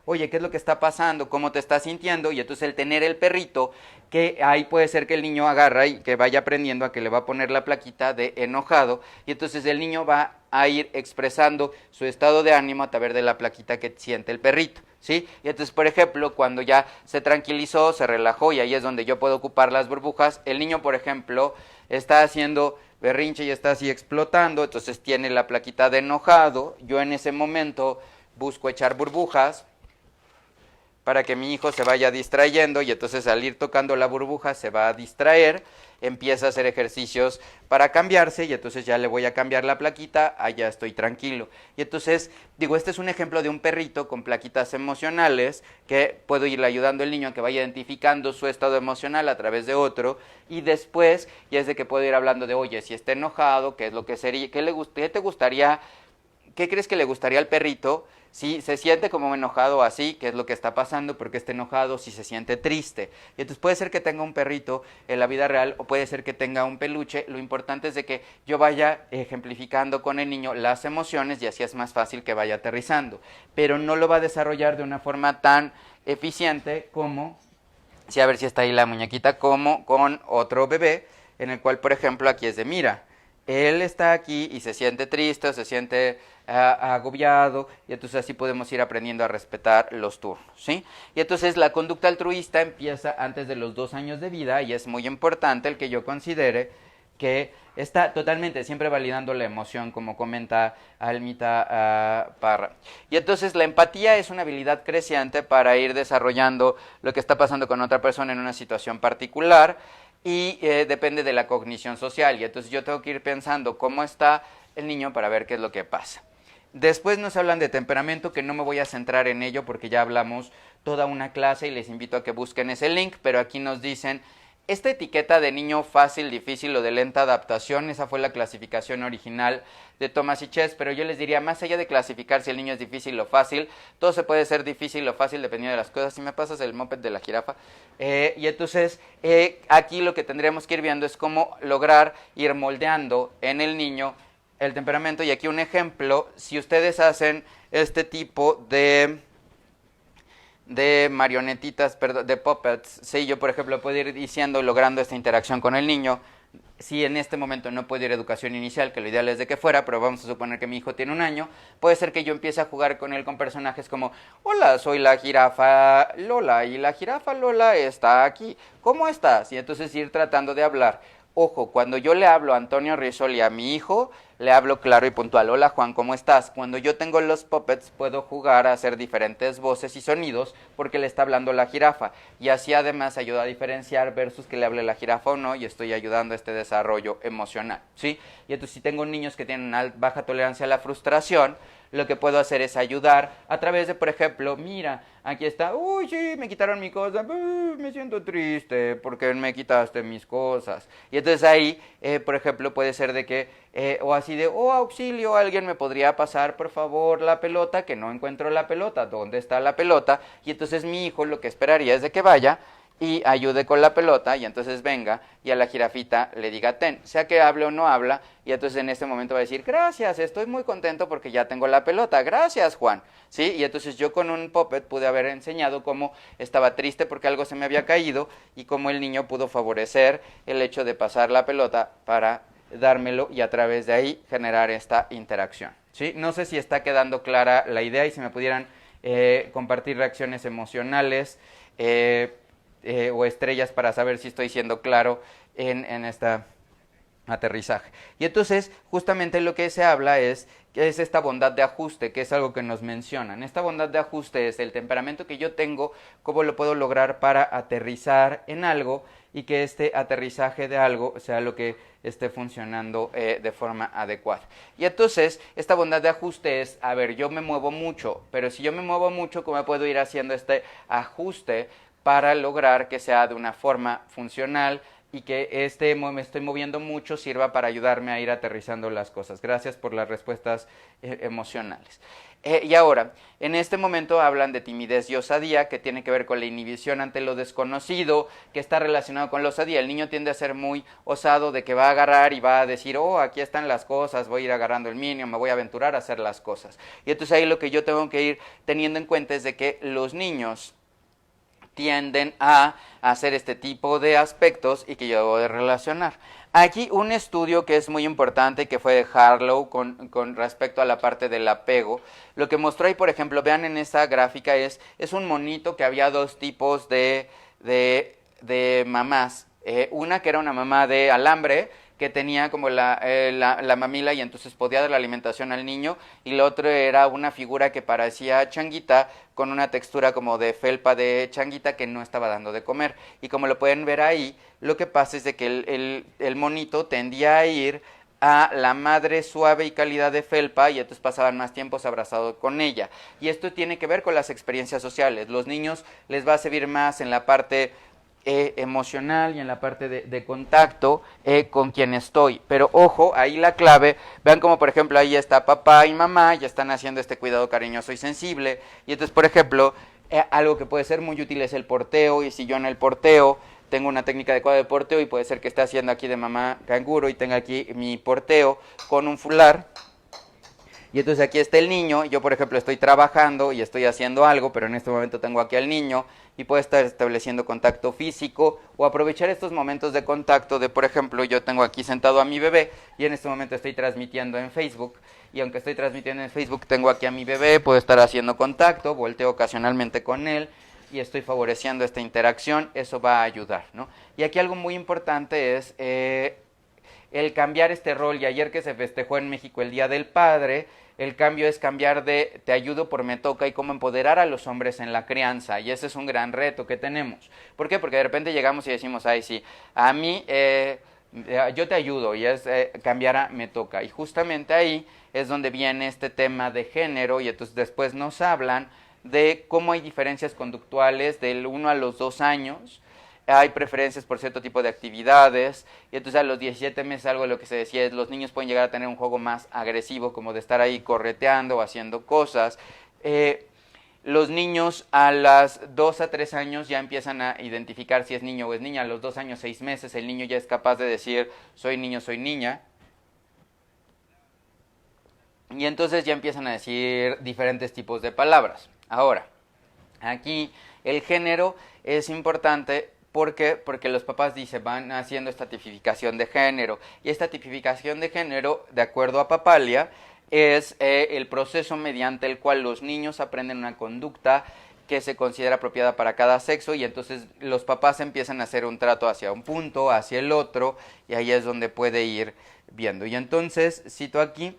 oye, ¿qué es lo que está pasando? ¿Cómo te estás sintiendo? Y entonces el tener el perrito, que ahí puede ser que el niño agarra y que vaya aprendiendo a que le va a poner la plaquita de enojado, y entonces el niño va a ir expresando su estado de ánimo a través de la plaquita que siente el perrito, ¿sí? Y entonces, por ejemplo, cuando ya se tranquilizó, se relajó y ahí es donde yo puedo ocupar las burbujas, el niño, por ejemplo, está haciendo berrinche y está así explotando, entonces tiene la plaquita de enojado, yo en ese momento busco echar burbujas para que mi hijo se vaya distrayendo y entonces al ir tocando la burbuja se va a distraer, empieza a hacer ejercicios para cambiarse y entonces ya le voy a cambiar la plaquita, allá estoy tranquilo. Y entonces, digo, este es un ejemplo de un perrito con plaquitas emocionales que puedo irle ayudando al niño a que vaya identificando su estado emocional a través de otro y después ya es de que puedo ir hablando de, oye, si está enojado, qué es lo que sería, qué te gustaría, qué crees que le gustaría al perrito. Si se siente como enojado así, ¿qué es lo que está pasando? ¿Por qué está enojado? Si se siente triste. Y entonces puede ser que tenga un perrito en la vida real o puede ser que tenga un peluche. Lo importante es de que yo vaya ejemplificando con el niño las emociones y así es más fácil que vaya aterrizando. Pero no lo va a desarrollar de una forma tan eficiente como, si a ver si está ahí la muñequita, como con otro bebé, en el cual, por ejemplo, aquí es de mira. Él está aquí y se siente triste o se siente agobiado y entonces así podemos ir aprendiendo a respetar los turnos, ¿sí? Y entonces la conducta altruista empieza antes de los 2 años de vida y es muy importante el que yo considere que está totalmente siempre validando la emoción, como comenta Almita Parra. Y entonces la empatía es una habilidad creciente para ir desarrollando lo que está pasando con otra persona en una situación particular y depende de la cognición social. Y entonces yo tengo que ir pensando cómo está el niño para ver qué es lo que pasa. Después nos hablan de temperamento, que no me voy a centrar en ello porque ya hablamos toda una clase y les invito a que busquen ese link, pero aquí nos dicen esta etiqueta de niño fácil, difícil o de lenta adaptación, esa fue la clasificación original de Thomas y Chess, pero yo les diría, más allá de clasificar si el niño es difícil o fácil, todo se puede ser difícil o fácil dependiendo de las cosas. Si me pasas el moped de la jirafa. Y entonces, aquí lo que tendríamos que ir viendo es cómo lograr ir moldeando en el niño el temperamento. Y aquí un ejemplo, si ustedes hacen este tipo de marionetitas, perdón, de puppets, sí, yo por ejemplo puedo ir diciendo, logrando esta interacción con el niño. Si en este momento no puedo ir a educación inicial, que lo ideal es de que fuera, pero vamos a suponer que mi hijo tiene 1 año, puede ser que yo empiece a jugar con él con personajes como, hola, soy la jirafa Lola, y la jirafa Lola está aquí, ¿cómo estás? Y entonces ir tratando de hablar. Ojo, cuando yo le hablo a Antonio Risoli, a mi hijo, le hablo claro y puntual. Hola Juan, ¿cómo estás? Cuando yo tengo los puppets puedo jugar a hacer diferentes voces y sonidos porque le está hablando la jirafa. Y así además ayuda a diferenciar versus que le hable la jirafa o no y estoy ayudando a este desarrollo emocional, ¿sí? Y entonces si tengo niños que tienen una baja tolerancia a la frustración, lo que puedo hacer es ayudar a través de, por ejemplo, mira, aquí está, uy, sí, me quitaron mi cosa, me siento triste porque me quitaste mis cosas. Y entonces ahí, por ejemplo, puede ser de que, o así de, oh, auxilio, alguien me podría pasar, por favor, la pelota, que no encuentro la pelota, ¿dónde está la pelota? Y entonces mi hijo lo que esperaría es de que vaya y ayude con la pelota y entonces venga y a la jirafita le diga ten, sea que hable o no habla, y entonces en este momento va a decir gracias, estoy muy contento porque ya tengo la pelota, gracias Juan, ¿sí? Y entonces yo con un puppet pude haber enseñado cómo estaba triste porque algo se me había caído y cómo el niño pudo favorecer el hecho de pasar la pelota para dármelo y a través de ahí generar esta interacción, ¿sí? No sé si está quedando clara la idea y si me pudieran compartir reacciones emocionales, o estrellas para saber si estoy siendo claro en este aterrizaje. Y entonces, justamente lo que se habla es esta bondad de ajuste, que es algo que nos mencionan. Esta bondad de ajuste es el temperamento que yo tengo, cómo lo puedo lograr para aterrizar en algo y que este aterrizaje de algo sea lo que esté funcionando de forma adecuada. Y entonces, esta bondad de ajuste es, a ver, yo me muevo mucho, pero si yo me muevo mucho, ¿cómo puedo ir haciendo este ajuste para lograr que sea de una forma funcional y que me estoy moviendo mucho sirva para ayudarme a ir aterrizando las cosas? Gracias por las respuestas emocionales. Y ahora, en este momento hablan de timidez y osadía, que tiene que ver con la inhibición ante lo desconocido, que está relacionado con la osadía. El niño tiende a ser muy osado, de que va a agarrar y va a decir, oh, aquí están las cosas, voy a ir agarrando el niño, me voy a aventurar a hacer las cosas. Y entonces ahí lo que yo tengo que ir teniendo en cuenta es de que los niños tienden a hacer este tipo de aspectos y que yo debo de relacionar. Aquí un estudio que es muy importante, que fue de Harlow con respecto a la parte del apego, lo que mostró ahí, por ejemplo, vean en esa gráfica, es un monito que había dos tipos de mamás. Una que era una mamá de alambre, que tenía como la mamila y entonces podía dar la alimentación al niño, y la otra era una figura que parecía changuita con una textura como de felpa de changuita que no estaba dando de comer. Y como lo pueden ver ahí, lo que pasa es de que el monito tendía a ir a la madre suave y cálida de felpa y entonces pasaban más tiempos abrazados con ella. Y esto tiene que ver con las experiencias sociales. Los niños les va a servir más en la parte emocional y en la parte de contacto con quien estoy. Pero ojo, ahí la clave, vean como por ejemplo ahí está papá y mamá, ya están haciendo este cuidado cariñoso y sensible. Y entonces, por ejemplo, algo que puede ser muy útil es el porteo, y si yo en el porteo tengo una técnica adecuada de porteo, y puede ser que esté haciendo aquí de mamá canguro y tenga aquí mi porteo con un fular. Y entonces aquí está el niño, yo por ejemplo estoy trabajando y estoy haciendo algo, pero en este momento tengo aquí al niño y puedo estar estableciendo contacto físico o aprovechar estos momentos de contacto de, por ejemplo, yo tengo aquí sentado a mi bebé y en este momento estoy transmitiendo en Facebook, y aunque estoy transmitiendo en Facebook tengo aquí a mi bebé, puedo estar haciendo contacto, volteo ocasionalmente con él y estoy favoreciendo esta interacción, eso va a ayudar, ¿no? Y aquí algo muy importante es el cambiar este rol, y ayer que se festejó en México el Día del Padre, el cambio es cambiar de te ayudo por me toca y cómo empoderar a los hombres en la crianza, y ese es un gran reto que tenemos. ¿Por qué? Porque de repente llegamos y decimos, ay sí, a mí yo te ayudo, y es cambiar a me toca, y justamente ahí es donde viene este tema de género, y entonces después nos hablan de cómo hay diferencias conductuales del 1 a los 2 años, hay preferencias por cierto tipo de actividades, y entonces a los 17 meses algo de lo que se decía es los niños pueden llegar a tener un juego más agresivo, como de estar ahí correteando o haciendo cosas. Los niños a las 2 a 3 años ya empiezan a identificar si es niño o es niña. A los 2 años, 6 meses, el niño ya es capaz de decir soy niño, soy niña. Y entonces ya empiezan a decir diferentes tipos de palabras. Ahora, aquí el género es importante. ¿Por qué? Porque los papás dicen, van haciendo esta tipificación de género. Y esta tipificación de género, de acuerdo a Papalia, es el proceso mediante el cual los niños aprenden una conducta que se considera apropiada para cada sexo, y entonces los papás empiezan a hacer un trato hacia un punto, hacia el otro, y ahí es donde puede ir viendo. Y entonces, cito aquí,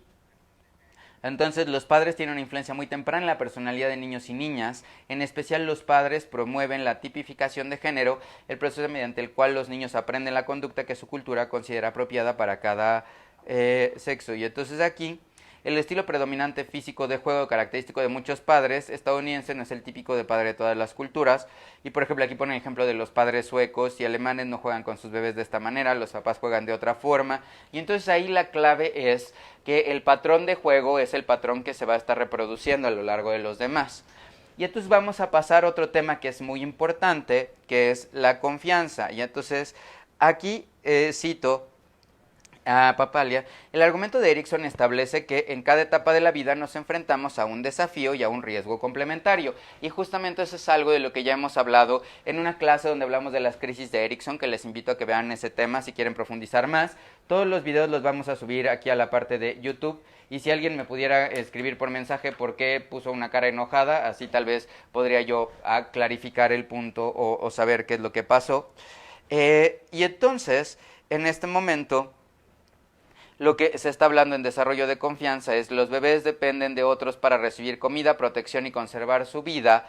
entonces los padres tienen una influencia muy temprana en la personalidad de niños y niñas, en especial los padres promueven la tipificación de género, el proceso mediante el cual los niños aprenden la conducta que su cultura considera apropiada para cada sexo. Y entonces aquí el estilo predominante físico de juego característico de muchos padres estadounidenses no es el típico de padre de todas las culturas. Y por ejemplo aquí ponen ejemplo de los padres suecos y alemanes, no juegan con sus bebés de esta manera, los papás juegan de otra forma. Y entonces ahí la clave es que el patrón de juego es el patrón que se va a estar reproduciendo a lo largo de los demás. Y entonces vamos a pasar a otro tema que es muy importante, que es la confianza. Y entonces aquí cito a Papalia, el argumento de Erikson establece que en cada etapa de la vida nos enfrentamos a un desafío y a un riesgo complementario, y justamente eso es algo de lo que ya hemos hablado en una clase donde hablamos de las crisis de Erikson, que les invito a que vean ese tema si quieren profundizar más. Todos los videos los vamos a subir aquí a la parte de YouTube, y si alguien me pudiera escribir por mensaje por qué puso una cara enojada, así tal vez podría yo clarificar el punto o saber qué es lo que pasó. Y entonces, en este momento, lo que se está hablando en desarrollo de confianza es los bebés dependen de otros para recibir comida, protección y conservar su vida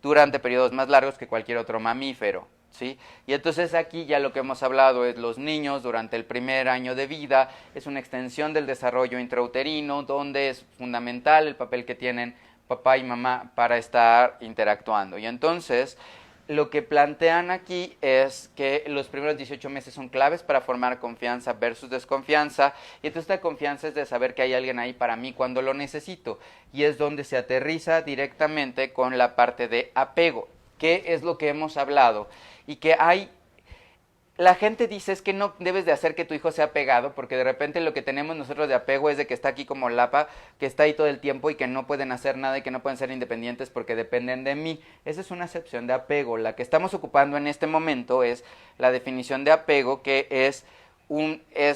durante periodos más largos que cualquier otro mamífero, ¿sí? Y entonces aquí ya lo que hemos hablado es los niños durante el primer año de vida, es una extensión del desarrollo intrauterino donde es fundamental el papel que tienen papá y mamá para estar interactuando. Y entonces lo que plantean aquí es que los primeros 18 meses son claves para formar confianza versus desconfianza, y entonces esta confianza es de saber que hay alguien ahí para mí cuando lo necesito, y es donde se aterriza directamente con la parte de apego, que es lo que hemos hablado, y que hay la gente dice es que no debes de hacer que tu hijo sea apegado, porque de repente lo que tenemos nosotros de apego es de que está aquí como lapa, que está ahí todo el tiempo y que no pueden hacer nada y que no pueden ser independientes porque dependen de mí. Esa es una acepción de apego. La que estamos ocupando en este momento es la definición de apego, que es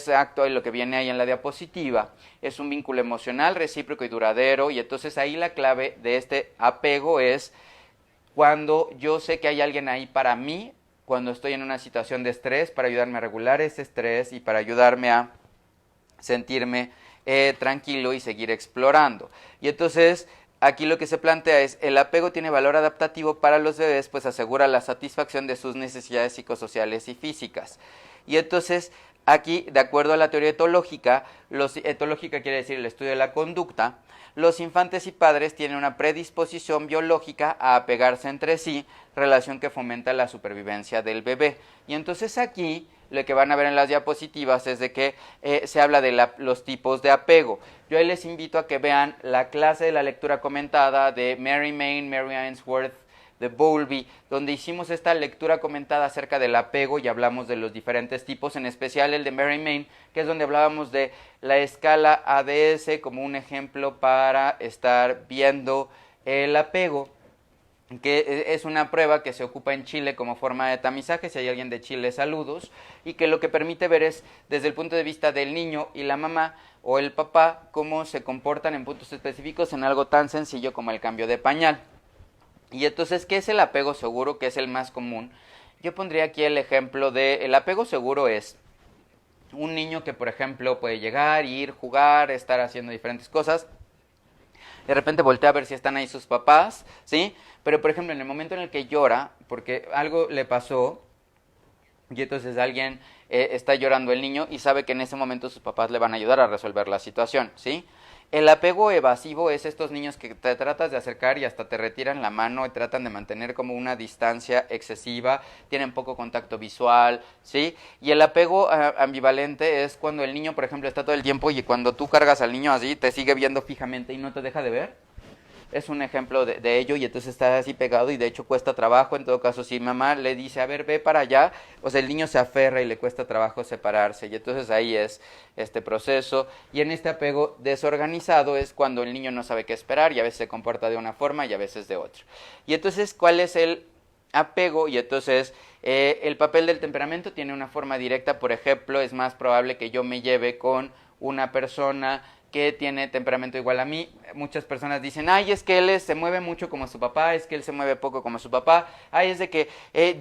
acto, y lo que viene ahí en la diapositiva, es un vínculo emocional, recíproco y duradero, y entonces ahí la clave de este apego es cuando yo sé que hay alguien ahí para mí, cuando estoy en una situación de estrés, para ayudarme a regular ese estrés y para ayudarme a sentirme tranquilo y seguir explorando. Y entonces aquí lo que se plantea es, el apego tiene valor adaptativo para los bebés, pues asegura la satisfacción de sus necesidades psicosociales y físicas. Y entonces aquí, de acuerdo a la teoría etológica, etológica quiere decir el estudio de la conducta, los infantes y padres tienen una predisposición biológica a apegarse entre sí, relación que fomenta la supervivencia del bebé. Y entonces aquí lo que van a ver en las diapositivas es de que se habla de los tipos de apego. Yo ahí les invito a que vean la clase de la lectura comentada de Mary Main, Mary Ainsworth, de Bowlby, donde hicimos esta lectura comentada acerca del apego y hablamos de los diferentes tipos, en especial el de Mary Main, que es donde hablábamos de la escala ADS como un ejemplo para estar viendo el apego, que es una prueba que se ocupa en Chile como forma de tamizaje, si hay alguien de Chile, saludos, y que lo que permite ver es, desde el punto de vista del niño y la mamá o el papá, cómo se comportan en puntos específicos en algo tan sencillo como el cambio de pañal. Y entonces, ¿qué es el apego seguro? Que es el más común. Yo pondría aquí el ejemplo de, el apego seguro es un niño que, por ejemplo, puede llegar, ir, jugar, estar haciendo diferentes cosas. De repente voltea a ver si están ahí sus papás, ¿sí? Pero, por ejemplo, en el momento en el que llora, porque algo le pasó, y entonces alguien está llorando el niño y sabe que en ese momento sus papás le van a ayudar a resolver la situación, ¿sí? El apego evasivo es estos niños que te tratas de acercar y hasta te retiran la mano y tratan de mantener como una distancia excesiva, tienen poco contacto visual, ¿sí? Y el apego ambivalente es cuando el niño, por ejemplo, está todo el tiempo y cuando tú cargas al niño así, te sigue viendo fijamente y no te deja de ver. Es un ejemplo de ello y entonces está así pegado y de hecho cuesta trabajo. En todo caso, si mamá le dice, a ver, ve para allá, o sea, el niño se aferra y le cuesta trabajo separarse y entonces ahí es este proceso. Y en este apego desorganizado es cuando el niño no sabe qué esperar y a veces se comporta de una forma y a veces de otra. Y entonces, ¿cuál es el apego? Y entonces el papel del temperamento tiene una forma directa. Por ejemplo, es más probable que yo me lleve con una persona que tiene temperamento igual a mí. Muchas personas dicen, ay, es que él se mueve mucho como su papá, es que él se mueve poco como su papá, ay, es de que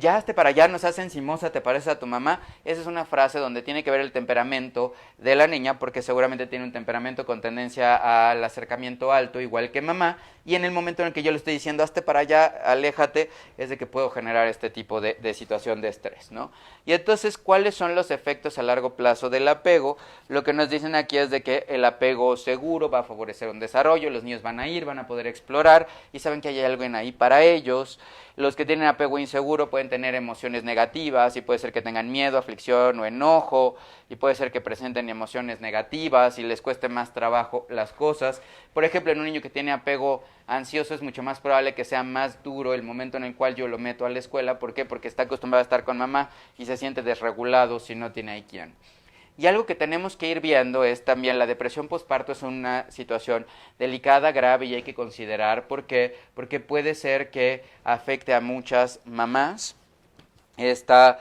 ya hazte para allá, no seas encimosa, te pareces a tu mamá. Esa es una frase donde tiene que ver el temperamento de la niña, porque seguramente tiene un temperamento con tendencia al acercamiento alto, igual que mamá, y en el momento en el que yo le estoy diciendo, hazte para allá, aléjate, es de que puedo generar este tipo de situación de estrés, ¿no? Y entonces, ¿cuáles son los efectos a largo plazo del apego? Lo que nos dicen aquí es de que el apego seguro va a favorecer un desarrollo, los niños van a ir, van a poder explorar y saben que hay algo en ahí para ellos. Los que tienen apego inseguro pueden tener emociones negativas y puede ser que tengan miedo, aflicción o enojo y puede ser que presenten emociones negativas y les cueste más trabajo las cosas. Por ejemplo, en un niño que tiene apego ansioso es mucho más probable que sea más duro el momento en el cual yo lo meto a la escuela. ¿Por qué? Porque está acostumbrado a estar con mamá y se siente desregulado si no tiene ahí quien. Y algo que tenemos que ir viendo es también la depresión postparto es una situación delicada, grave y hay que considerar por qué, porque puede ser que afecte a muchas mamás esta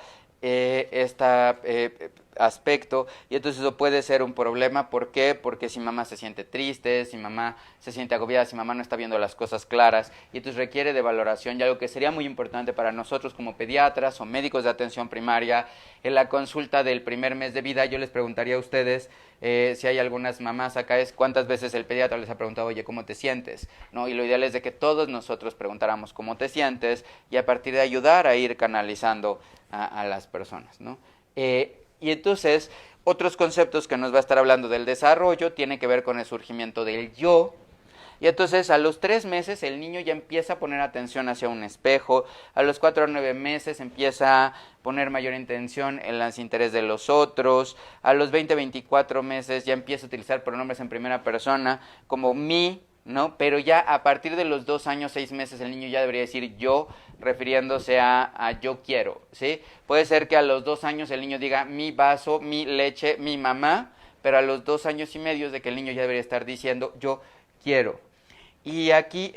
aspecto y entonces eso puede ser un problema. ¿Por qué? Porque si mamá se siente triste, si mamá se siente agobiada, si mamá no está viendo las cosas claras y entonces requiere de valoración y algo que sería muy importante para nosotros como pediatras o médicos de atención primaria en la consulta del primer mes de vida. Yo les preguntaría a ustedes si hay algunas mamás acá es cuántas veces el pediatra les ha preguntado, oye, ¿cómo te sientes? ¿No? Y lo ideal es de que todos nosotros preguntáramos cómo te sientes y a partir de ayudar a ir canalizando a las personas, ¿no? Y entonces, otros conceptos que nos va a estar hablando del desarrollo tienen que ver con el surgimiento del yo. Y entonces a los 3 meses el niño ya empieza a poner atención hacia un espejo, a los 4 a 9 meses empieza a poner mayor intención en los intereses de los otros, a los 20-24 meses ya empieza a utilizar pronombres en primera persona como mi, ¿no? Pero ya a partir de los 2 años, 6 meses el niño ya debería decir yo, refiriéndose a yo quiero, ¿sí? Puede ser que a los 2 años el niño diga mi vaso, mi leche, mi mamá, pero a los 2 años y medio es de que el niño ya debería estar diciendo yo quiero. Y aquí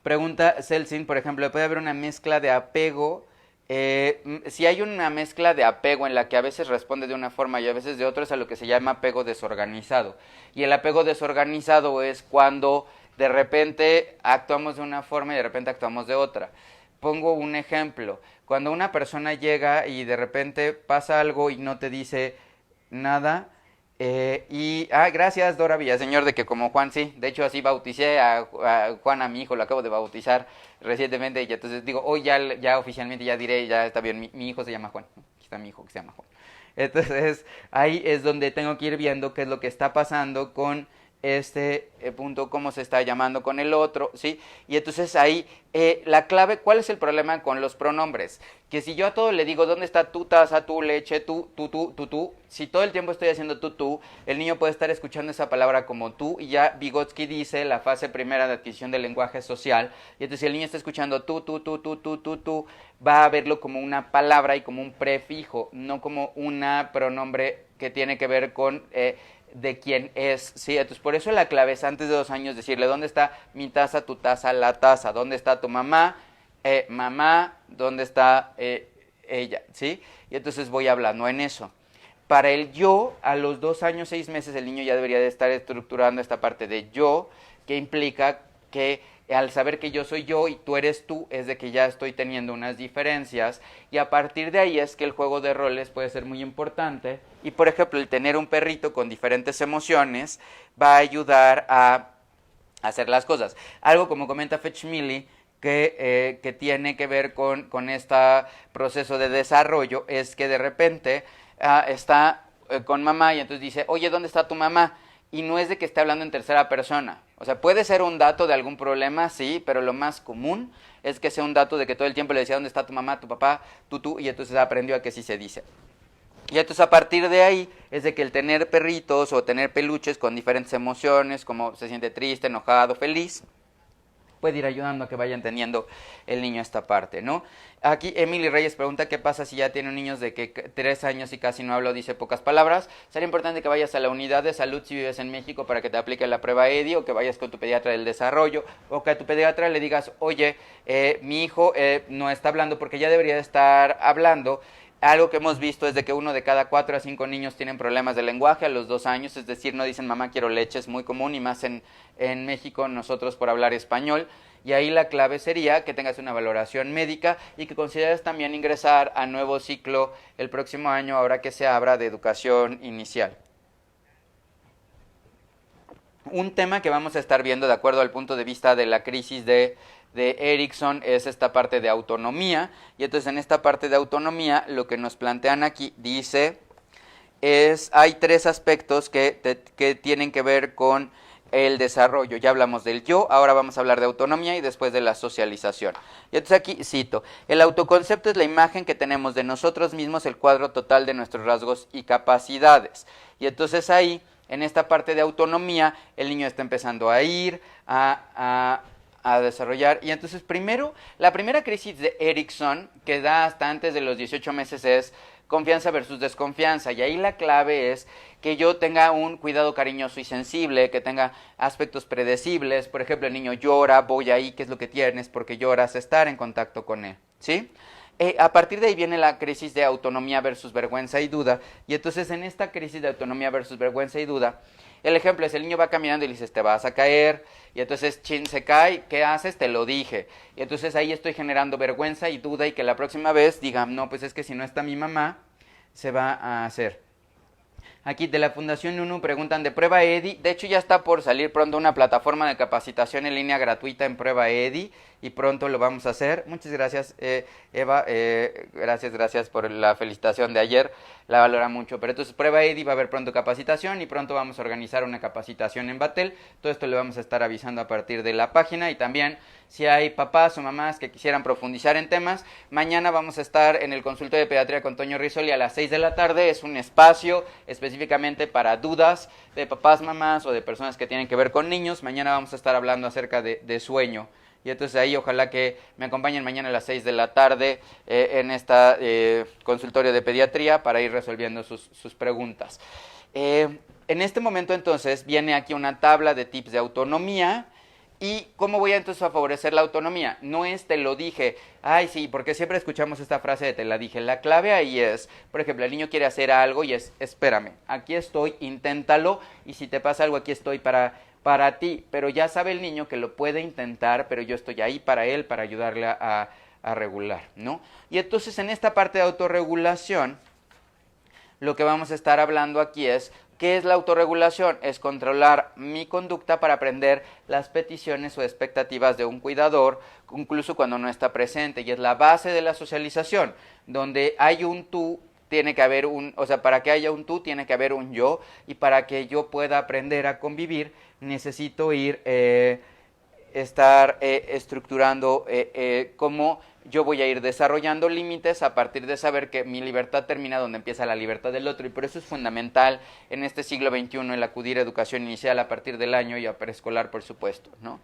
pregunta Celsin, por ejemplo, ¿puede haber una mezcla de apego? Si hay una mezcla de apego en la que a veces responde de una forma y a veces de otra, es a lo que se llama apego desorganizado. Y el apego desorganizado es cuando de repente actuamos de una forma y de repente actuamos de otra. Pongo un ejemplo. Cuando una persona llega y de repente pasa algo y no te dice nada, gracias Dora Villaseñor, de que como Juan, sí, de hecho así bauticé a Juan, a mi hijo, lo acabo de bautizar recientemente, y entonces digo, hoy ya oficialmente ya diré, ya está bien, mi hijo se llama Juan, aquí está mi hijo que se llama Juan. Entonces ahí es donde tengo que ir viendo qué es lo que está pasando con este punto, cómo se está llamando con el otro, ¿sí? Y entonces ahí, la clave, ¿cuál es el problema con los pronombres? Que si yo a todo le digo, ¿dónde está tu taza, tu leche, tú, si todo el tiempo estoy haciendo tú, el niño puede estar escuchando esa palabra como tú, y ya Vygotsky dice, la fase primera de adquisición del lenguaje social, y entonces si el niño está escuchando tú, va a verlo como una palabra y como un prefijo, no como una pronombre que tiene que ver con de quién es, ¿sí? Entonces por eso la clave es antes de 2 años decirle, ¿dónde está mi taza, tu taza, la taza? ¿Dónde está tu mamá? Mamá, ¿dónde está ella? ¿Sí? Y entonces voy hablando en eso. Para el yo, a los 2 años, 6 meses, el niño ya debería de estar estructurando esta parte de yo, que implica que al saber que yo soy yo y tú eres tú, es de que ya estoy teniendo unas diferencias, y a partir de ahí es que el juego de roles puede ser muy importante, y por ejemplo el tener un perrito con diferentes emociones va a ayudar a hacer las cosas. Algo como comenta Fetchmili, que tiene que ver con este proceso de desarrollo, es que de repente está con mamá y entonces dice, oye, ¿dónde está tu mamá? Y no es de que esté hablando en tercera persona. O sea, puede ser un dato de algún problema, sí, pero lo más común es que sea un dato de que todo el tiempo le decía, ¿dónde está tu mamá, tu papá, tú? Y entonces aprendió a que sí se dice. Y entonces a partir de ahí es de que el tener perritos o tener peluches con diferentes emociones, como se siente triste, enojado, feliz, puede ir ayudando a que vaya entendiendo el niño esta parte, ¿no? Aquí Emily Reyes pregunta qué pasa si ya tiene un niño de que 3 años y casi no habla o dice pocas palabras. Sería importante que vayas a la unidad de salud si vives en México para que te aplique la prueba EDI, o que vayas con tu pediatra del desarrollo, o que a tu pediatra le digas, oye, mi hijo no está hablando porque ya debería de estar hablando. Algo que hemos visto es de que 1 de cada 4 a 5 niños tienen problemas de lenguaje a los 2 años, es decir, no dicen mamá quiero leche, es muy común, y más en México nosotros por hablar español. Y ahí la clave sería que tengas una valoración médica y que consideres también ingresar a nuevo ciclo el próximo año, ahora que se abra, de educación inicial. Un tema que vamos a estar viendo de acuerdo al punto de vista de la crisis de Erikson es esta parte de autonomía, y entonces en esta parte de autonomía lo que nos plantean aquí dice hay 3 aspectos que tienen que ver con el desarrollo. Ya hablamos del yo, ahora vamos a hablar de autonomía y después de la socialización. Y entonces aquí cito, el autoconcepto es la imagen que tenemos de nosotros mismos, el cuadro total de nuestros rasgos y capacidades. Y entonces ahí, en esta parte de autonomía, el niño está empezando a ir, a desarrollar. Y entonces primero, la primera crisis de Erikson, que da hasta antes de los 18 meses, es confianza versus desconfianza, y ahí la clave es que yo tenga un cuidado cariñoso y sensible, que tenga aspectos predecibles. Por ejemplo, el niño llora, voy ahí, ¿qué es lo que tienes? Porque lloras, estar en contacto con él, ¿sí? A partir de ahí viene la crisis de autonomía versus vergüenza y duda, y entonces en esta crisis de autonomía versus vergüenza y duda, el ejemplo es, el niño va caminando y le dices, te vas a caer, y entonces, chin, se cae, ¿qué haces? Te lo dije. Y entonces ahí estoy generando vergüenza y duda, y que la próxima vez diga, no, pues es que si no está mi mamá, se va a hacer. Aquí de la Fundación UNU preguntan de Prueba EDI. De hecho ya está por salir pronto una plataforma de capacitación en línea gratuita en Prueba EDI, y pronto lo vamos a hacer. Muchas gracias, Eva, gracias por la felicitación de ayer, la valora mucho. Pero entonces Prueba EDI va a haber pronto capacitación, y pronto vamos a organizar una capacitación en Batel. Todo esto le vamos a estar avisando a partir de la página, y también si hay papás o mamás que quisieran profundizar en temas, mañana vamos a estar en el consultorio de pediatría con Toño Risoli a las 6 de la tarde. Es un espacio específicamente para dudas de papás, mamás o de personas que tienen que ver con niños. Mañana vamos a estar hablando acerca de sueño Y entonces ahí ojalá que me acompañen mañana a las 6 de la tarde en esta consultorio de pediatría para ir resolviendo sus preguntas. En este momento entonces viene aquí una tabla de tips de autonomía. ¿Y cómo voy entonces a favorecer la autonomía? No es te lo dije, ay sí, porque siempre escuchamos esta frase de te la dije. La clave ahí es, por ejemplo, el niño quiere hacer algo y es, espérame, aquí estoy, inténtalo, y si te pasa algo aquí estoy para ti. Pero ya sabe el niño que lo puede intentar, pero yo estoy ahí para él, para ayudarle a regular, ¿no? Y entonces en esta parte de autorregulación, lo que vamos a estar hablando aquí es, ¿qué es la autorregulación? Es controlar mi conducta para aprender las peticiones o expectativas de un cuidador, incluso cuando no está presente, y es la base de la socialización, donde hay un tú, tiene que haber para que haya un tú, tiene que haber un yo, y para que yo pueda aprender a convivir, necesito estar estructurando cómo yo voy a ir desarrollando límites a partir de saber que mi libertad termina donde empieza la libertad del otro, y por eso es fundamental en este siglo XXI el acudir a educación inicial a partir del año y a preescolar, por supuesto, ¿no?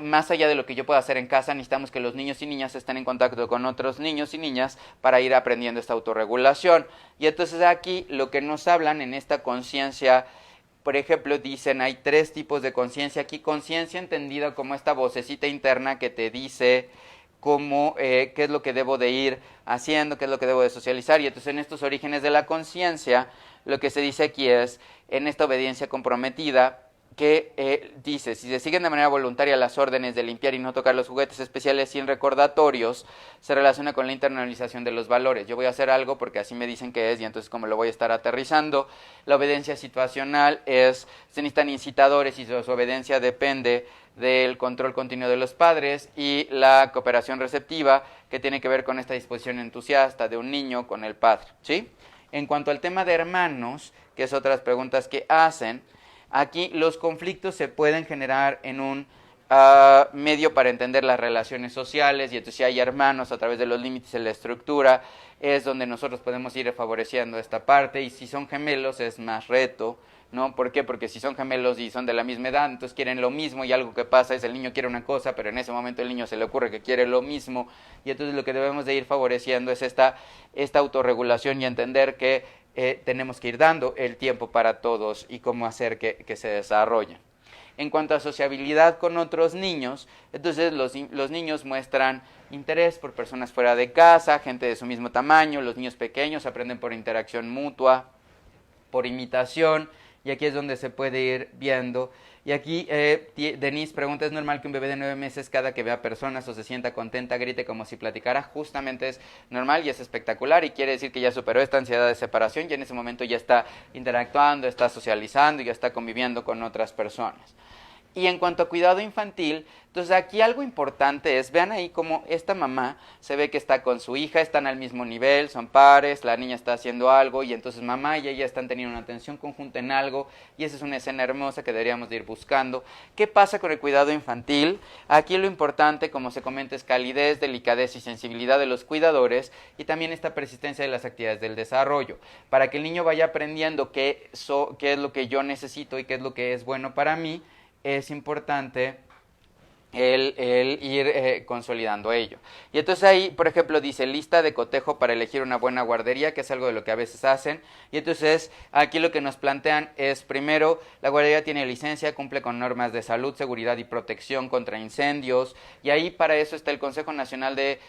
Más allá de lo que yo pueda hacer en casa, necesitamos que los niños y niñas estén en contacto con otros niños y niñas para ir aprendiendo esta autorregulación. Y entonces aquí lo que nos hablan en esta conciencia, por ejemplo, dicen hay 3 tipos de conciencia. Aquí conciencia entendida como esta vocecita interna que te dice qué es lo que debo de ir haciendo, qué es lo que debo de socializar. Y entonces en estos orígenes de la conciencia, lo que se dice aquí es, en esta obediencia comprometida, que dice, si se siguen de manera voluntaria las órdenes de limpiar y no tocar los juguetes especiales sin recordatorios, se relaciona con la internalización de los valores. Yo voy a hacer algo porque así me dicen que es, y entonces como lo voy a estar aterrizando. La obediencia situacional se necesitan incitadores y su obediencia depende del control continuo de los padres, y la cooperación receptiva, que tiene que ver con esta disposición entusiasta de un niño con el padre, ¿sí? En cuanto al tema de hermanos, que es otras preguntas que hacen, aquí los conflictos se pueden generar en un medio para entender las relaciones sociales, y entonces si hay hermanos, a través de los límites en la estructura es donde nosotros podemos ir favoreciendo esta parte, y si son gemelos es más reto, ¿no? ¿Por qué? Porque si son gemelos y son de la misma edad, entonces quieren lo mismo, y algo que pasa es el niño quiere una cosa, pero en ese momento el niño se le ocurre que quiere lo mismo, y entonces lo que debemos de ir favoreciendo es esta autorregulación y entender que tenemos que ir dando el tiempo para todos y cómo hacer que se desarrollen. En cuanto a sociabilidad con otros niños, entonces los niños muestran interés por personas fuera de casa, gente de su mismo tamaño. Los niños pequeños aprenden por interacción mutua, por imitación, y aquí es donde se puede ir viendo. Y aquí Denise pregunta, ¿es normal que un bebé de 9 meses cada que vea personas o se sienta contenta grite como si platicara? Justamente es normal y es espectacular, y quiere decir que ya superó esta ansiedad de separación y en ese momento ya está interactuando, está socializando y ya está conviviendo con otras personas. Y en cuanto a cuidado infantil, entonces aquí algo importante es, vean ahí como esta mamá se ve que está con su hija, están al mismo nivel, son pares, la niña está haciendo algo, y entonces mamá y ella están teniendo una atención conjunta en algo, y esa es una escena hermosa que deberíamos de ir buscando. ¿Qué pasa con el cuidado infantil? Aquí lo importante, como se comenta, es calidez, delicadez y sensibilidad de los cuidadores, y también esta persistencia de las actividades del desarrollo, para que el niño vaya aprendiendo qué es lo que yo necesito y qué es lo que es bueno para mí. Es importante el ir consolidando ello. Y entonces ahí, por ejemplo, dice lista de cotejo para elegir una buena guardería, que es algo de lo que a veces hacen. Y entonces aquí lo que nos plantean es, primero, la guardería tiene licencia, cumple con normas de salud, seguridad y protección contra incendios. Y ahí para eso está el Consejo Nacional de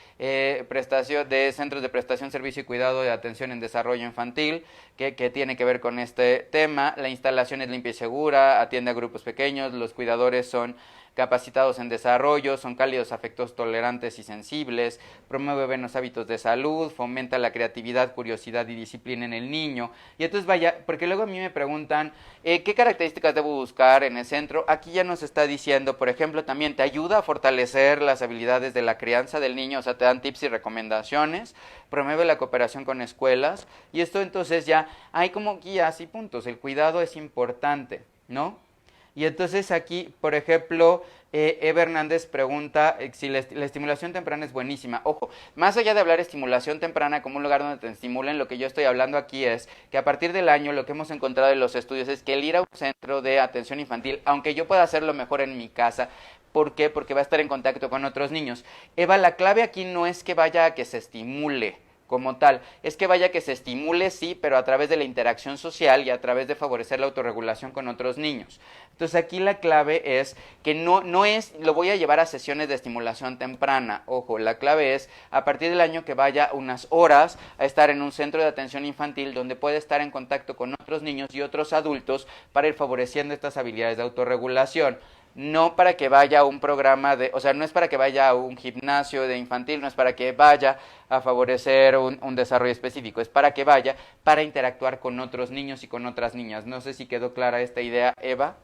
Centros de Prestación, Servicio y Cuidado de Atención en Desarrollo Infantil, que tiene que ver con este tema. La instalación es limpia y segura, atiende a grupos pequeños, los cuidadores son capacitados en desarrollo, son cálidos, afectuosos, tolerantes y sensibles, promueve buenos hábitos de salud, fomenta la creatividad, curiosidad y disciplina en el niño. Y entonces vaya, porque luego a mí me preguntan, ¿qué características debo buscar en el centro? Aquí ya nos está diciendo, por ejemplo, también te ayuda a fortalecer las habilidades de la crianza del niño, o sea, te dan tips y recomendaciones, promueve la cooperación con escuelas, y esto entonces ya hay como guías y puntos. El cuidado es importante, ¿no? Y entonces aquí, por ejemplo, Eva Hernández pregunta si la estimulación temprana es buenísima. Ojo, más allá de hablar de estimulación temprana como un lugar donde te estimulen, lo que yo estoy hablando aquí es que a partir del año lo que hemos encontrado en los estudios es que el ir a un centro de atención infantil, aunque yo pueda hacerlo mejor en mi casa, ¿Por qué? Porque va a estar en contacto con otros niños. Eva, la clave aquí no es que vaya a que se estimule como tal, es que vaya que se estimule, sí, pero a través de la interacción social y a través de favorecer la autorregulación con otros niños. Entonces aquí la clave es que no es, lo voy a llevar a sesiones de estimulación temprana, ojo, la clave es a partir del año que vaya unas horas a estar en un centro de atención infantil donde puede estar en contacto con otros niños y otros adultos para ir favoreciendo estas habilidades de autorregulación. No para que vaya a un programa de, o sea, no es para que vaya a un gimnasio de infantil, no es para que vaya a favorecer un desarrollo específico, es para que vaya para interactuar con otros niños y con otras niñas. No sé si quedó clara esta idea, Eva.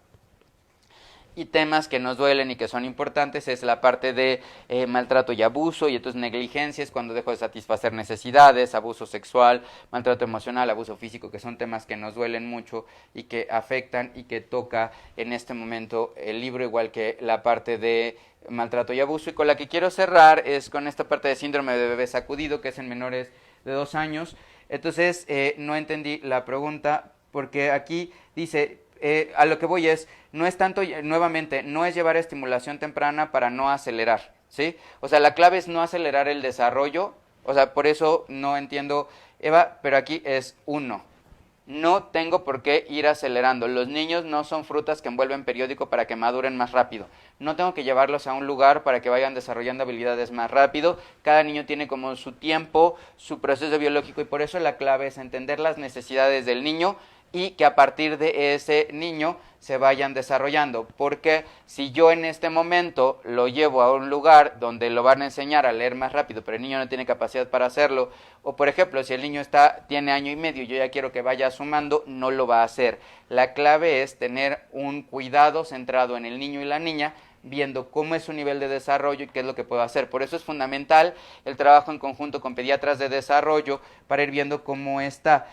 Y temas que nos duelen y que son importantes es la parte de maltrato y abuso, y entonces negligencias cuando dejo de satisfacer necesidades, abuso sexual, maltrato emocional, abuso físico, que son temas que nos duelen mucho y que afectan y que toca en este momento el libro, igual que la parte de maltrato y abuso. Y con la que quiero cerrar es con esta parte de síndrome de bebé sacudido, que es en menores de 2 años. Entonces no entendí la pregunta porque aquí dice... a lo que voy es, no es tanto, nuevamente, no es llevar estimulación temprana para no acelerar, ¿sí? O sea, la clave es no acelerar el desarrollo, o sea, por eso no entiendo, Eva, pero aquí es uno. No tengo por qué ir acelerando. Los niños no son frutas que envuelven periódico para que maduren más rápido. No tengo que llevarlos a un lugar para que vayan desarrollando habilidades más rápido. Cada niño tiene como su tiempo, su proceso biológico, y por eso la clave es entender las necesidades del niño y que a partir de ese niño se vayan desarrollando, porque si yo en este momento lo llevo a un lugar donde lo van a enseñar a leer más rápido, pero el niño no tiene capacidad para hacerlo, o por ejemplo, si el niño tiene 1 año y medio y yo ya quiero que vaya sumando, no lo va a hacer. La clave es tener un cuidado centrado en el niño y la niña, viendo cómo es su nivel de desarrollo y qué es lo que puedo hacer. Por eso es fundamental el trabajo en conjunto con pediatras de desarrollo para ir viendo cómo está.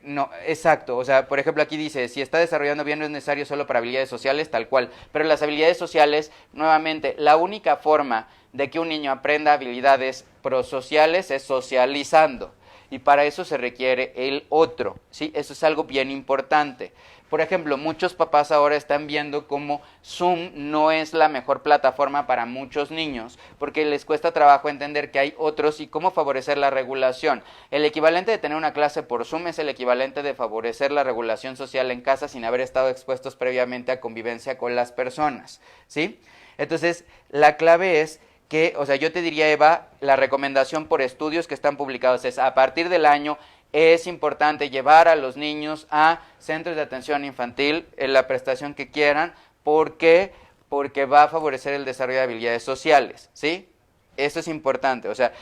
No, exacto, o sea, por ejemplo aquí dice, si está desarrollando bien no es necesario solo para habilidades sociales, tal cual, pero las habilidades sociales, nuevamente, la única forma de que un niño aprenda habilidades prosociales es socializando, y para eso se requiere el otro, ¿sí? Eso es algo bien importante. Por ejemplo, muchos papás ahora están viendo cómo Zoom no es la mejor plataforma para muchos niños, porque les cuesta trabajo entender que hay otros y cómo favorecer la regulación. El equivalente de tener una clase por Zoom es el equivalente de favorecer la regulación social en casa sin haber estado expuestos previamente a convivencia con las personas, ¿sí? Entonces, la clave es que, o sea, yo te diría, Eva, la recomendación por estudios que están publicados es a partir del año es importante llevar a los niños a centros de atención infantil en la prestación que quieran. ¿Por qué? Porque va a favorecer el desarrollo de habilidades sociales, ¿sí? Eso es importante, o sea,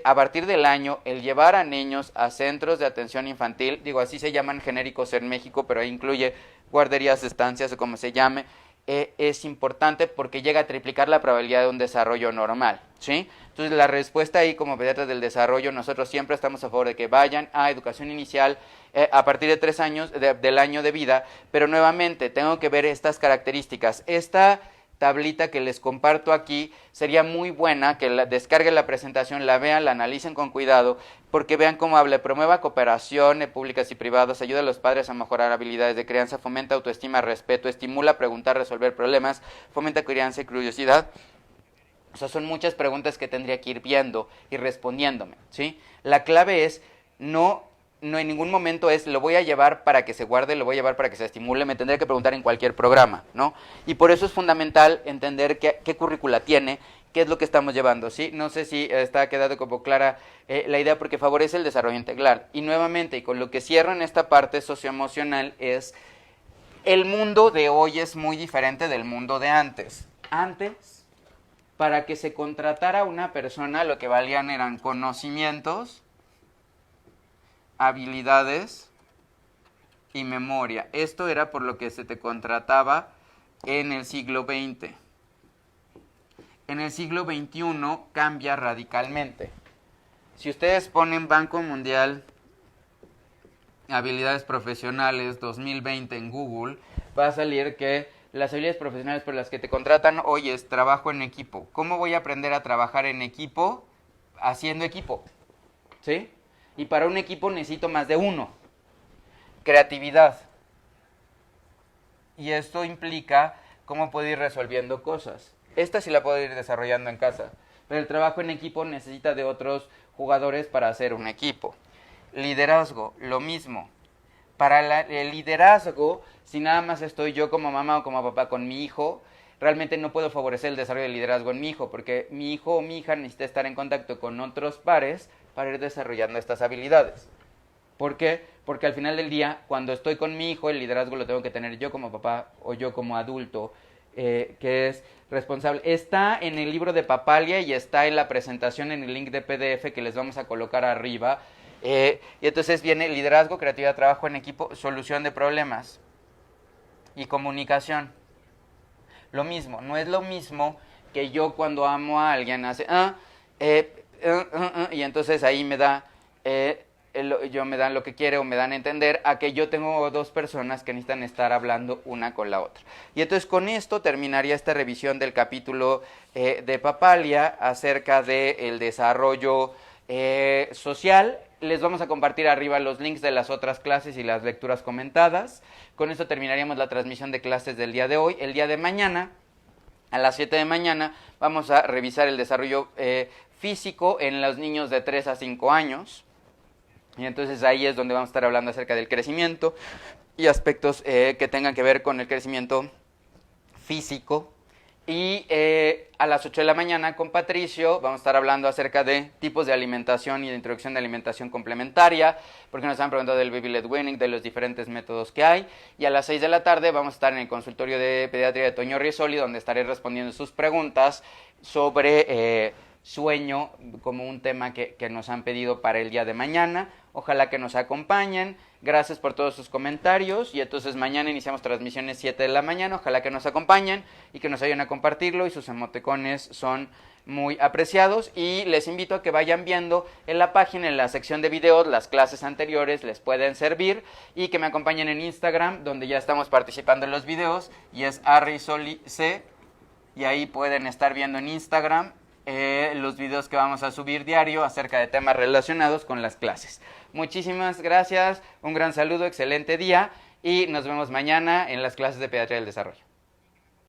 a partir del año, el llevar a niños a centros de atención infantil, digo, así se llaman genéricos en México, pero ahí incluye guarderías, estancias o como se llame, es importante porque llega a triplicar la probabilidad de un desarrollo normal, ¿sí? Entonces la respuesta ahí como pediatras del desarrollo, nosotros siempre estamos a favor de que vayan a educación inicial a partir de 3 años del año de vida, pero nuevamente tengo que ver estas características. Esta tablita que les comparto aquí sería muy buena que descarguen la presentación, la vean, la analicen con cuidado, porque vean cómo habla: promueva cooperación públicas y privadas, ayuda a los padres a mejorar habilidades de crianza, fomenta autoestima, respeto, estimula preguntar, resolver problemas, fomenta crianza y curiosidad. O sea, son muchas preguntas que tendría que ir viendo y respondiéndome, ¿sí? La clave es no en ningún momento es lo voy a llevar para que se guarde, lo voy a llevar para que se estimule, me tendría que preguntar en cualquier programa, ¿no? Y por eso es fundamental entender qué currícula tiene, qué es lo que estamos llevando, ¿sí? No sé si está quedado como clara la idea, porque favorece el desarrollo integral. Y nuevamente, y con lo que cierro en esta parte socioemocional, es el mundo de hoy es muy diferente del mundo de antes. Antes, para que se contratara una persona, lo que valían eran conocimientos, habilidades y memoria. Esto era por lo que se te contrataba en el siglo XX. En el siglo XXI cambia radicalmente. Si ustedes ponen Banco Mundial habilidades profesionales 2020 en Google, va a salir que las habilidades profesionales por las que te contratan hoy es trabajo en equipo. ¿Cómo voy a aprender a trabajar en equipo? Haciendo equipo, ¿sí? Y para un equipo necesito más de uno. Creatividad. Y esto implica ¿cómo puedo ir resolviendo cosas? Esta sí la puedo ir desarrollando en casa, pero el trabajo en equipo necesita de otros jugadores para hacer un equipo. Liderazgo, lo mismo. Para el liderazgo, si nada más estoy yo como mamá o como papá con mi hijo, realmente no puedo favorecer el desarrollo del liderazgo en mi hijo, porque mi hijo o mi hija necesita estar en contacto con otros pares para ir desarrollando estas habilidades. ¿Por qué? Porque al final del día, cuando estoy con mi hijo, el liderazgo lo tengo que tener yo como papá o yo como adulto, que es responsable. Está en el libro de Papalia y está en la presentación en el link de PDF que les vamos a colocar arriba. Y entonces viene liderazgo, creatividad, trabajo en equipo, solución de problemas y comunicación. Lo mismo, no es lo mismo que yo cuando amo a alguien hace y entonces ahí me da me dan lo que quiere o me dan a entender, a que yo tengo dos personas que necesitan estar hablando una con la otra. Y entonces con esto terminaría esta revisión del capítulo de Papalia acerca del desarrollo social. Les vamos a compartir arriba los links de las otras clases y las lecturas comentadas. Con esto terminaríamos la transmisión de clases del día de hoy. El día de mañana, a las 7 de mañana, vamos a revisar el desarrollo físico en los niños de 3 a 5 años. Y entonces ahí es donde vamos a estar hablando acerca del crecimiento y aspectos que tengan que ver con el crecimiento físico. Y a las 8 de la mañana con Patricio vamos a estar hablando acerca de tipos de alimentación y de introducción de alimentación complementaria, porque nos han preguntado del Baby Led Weaning, de los diferentes métodos que hay. Y a las 6 de la tarde vamos a estar en el consultorio de pediatría de Toño Riesoli, donde estaré respondiendo sus preguntas sobre sueño, como un tema que nos han pedido para el día de mañana. Ojalá que nos acompañen. Gracias por todos sus comentarios. Y entonces mañana iniciamos transmisiones 7 de la mañana. Ojalá que nos acompañen y que nos ayuden a compartirlo. Y sus emoticones son muy apreciados. Y les invito a que vayan viendo en la página, en la sección de videos, las clases anteriores les pueden servir. Y que me acompañen en Instagram, donde ya estamos participando en los videos. Y es arrisolic. Y ahí pueden estar viendo en Instagram los videos que vamos a subir diario acerca de temas relacionados con las clases. Muchísimas gracias, un gran saludo, excelente día y nos vemos mañana en las clases de Pediatría del Desarrollo.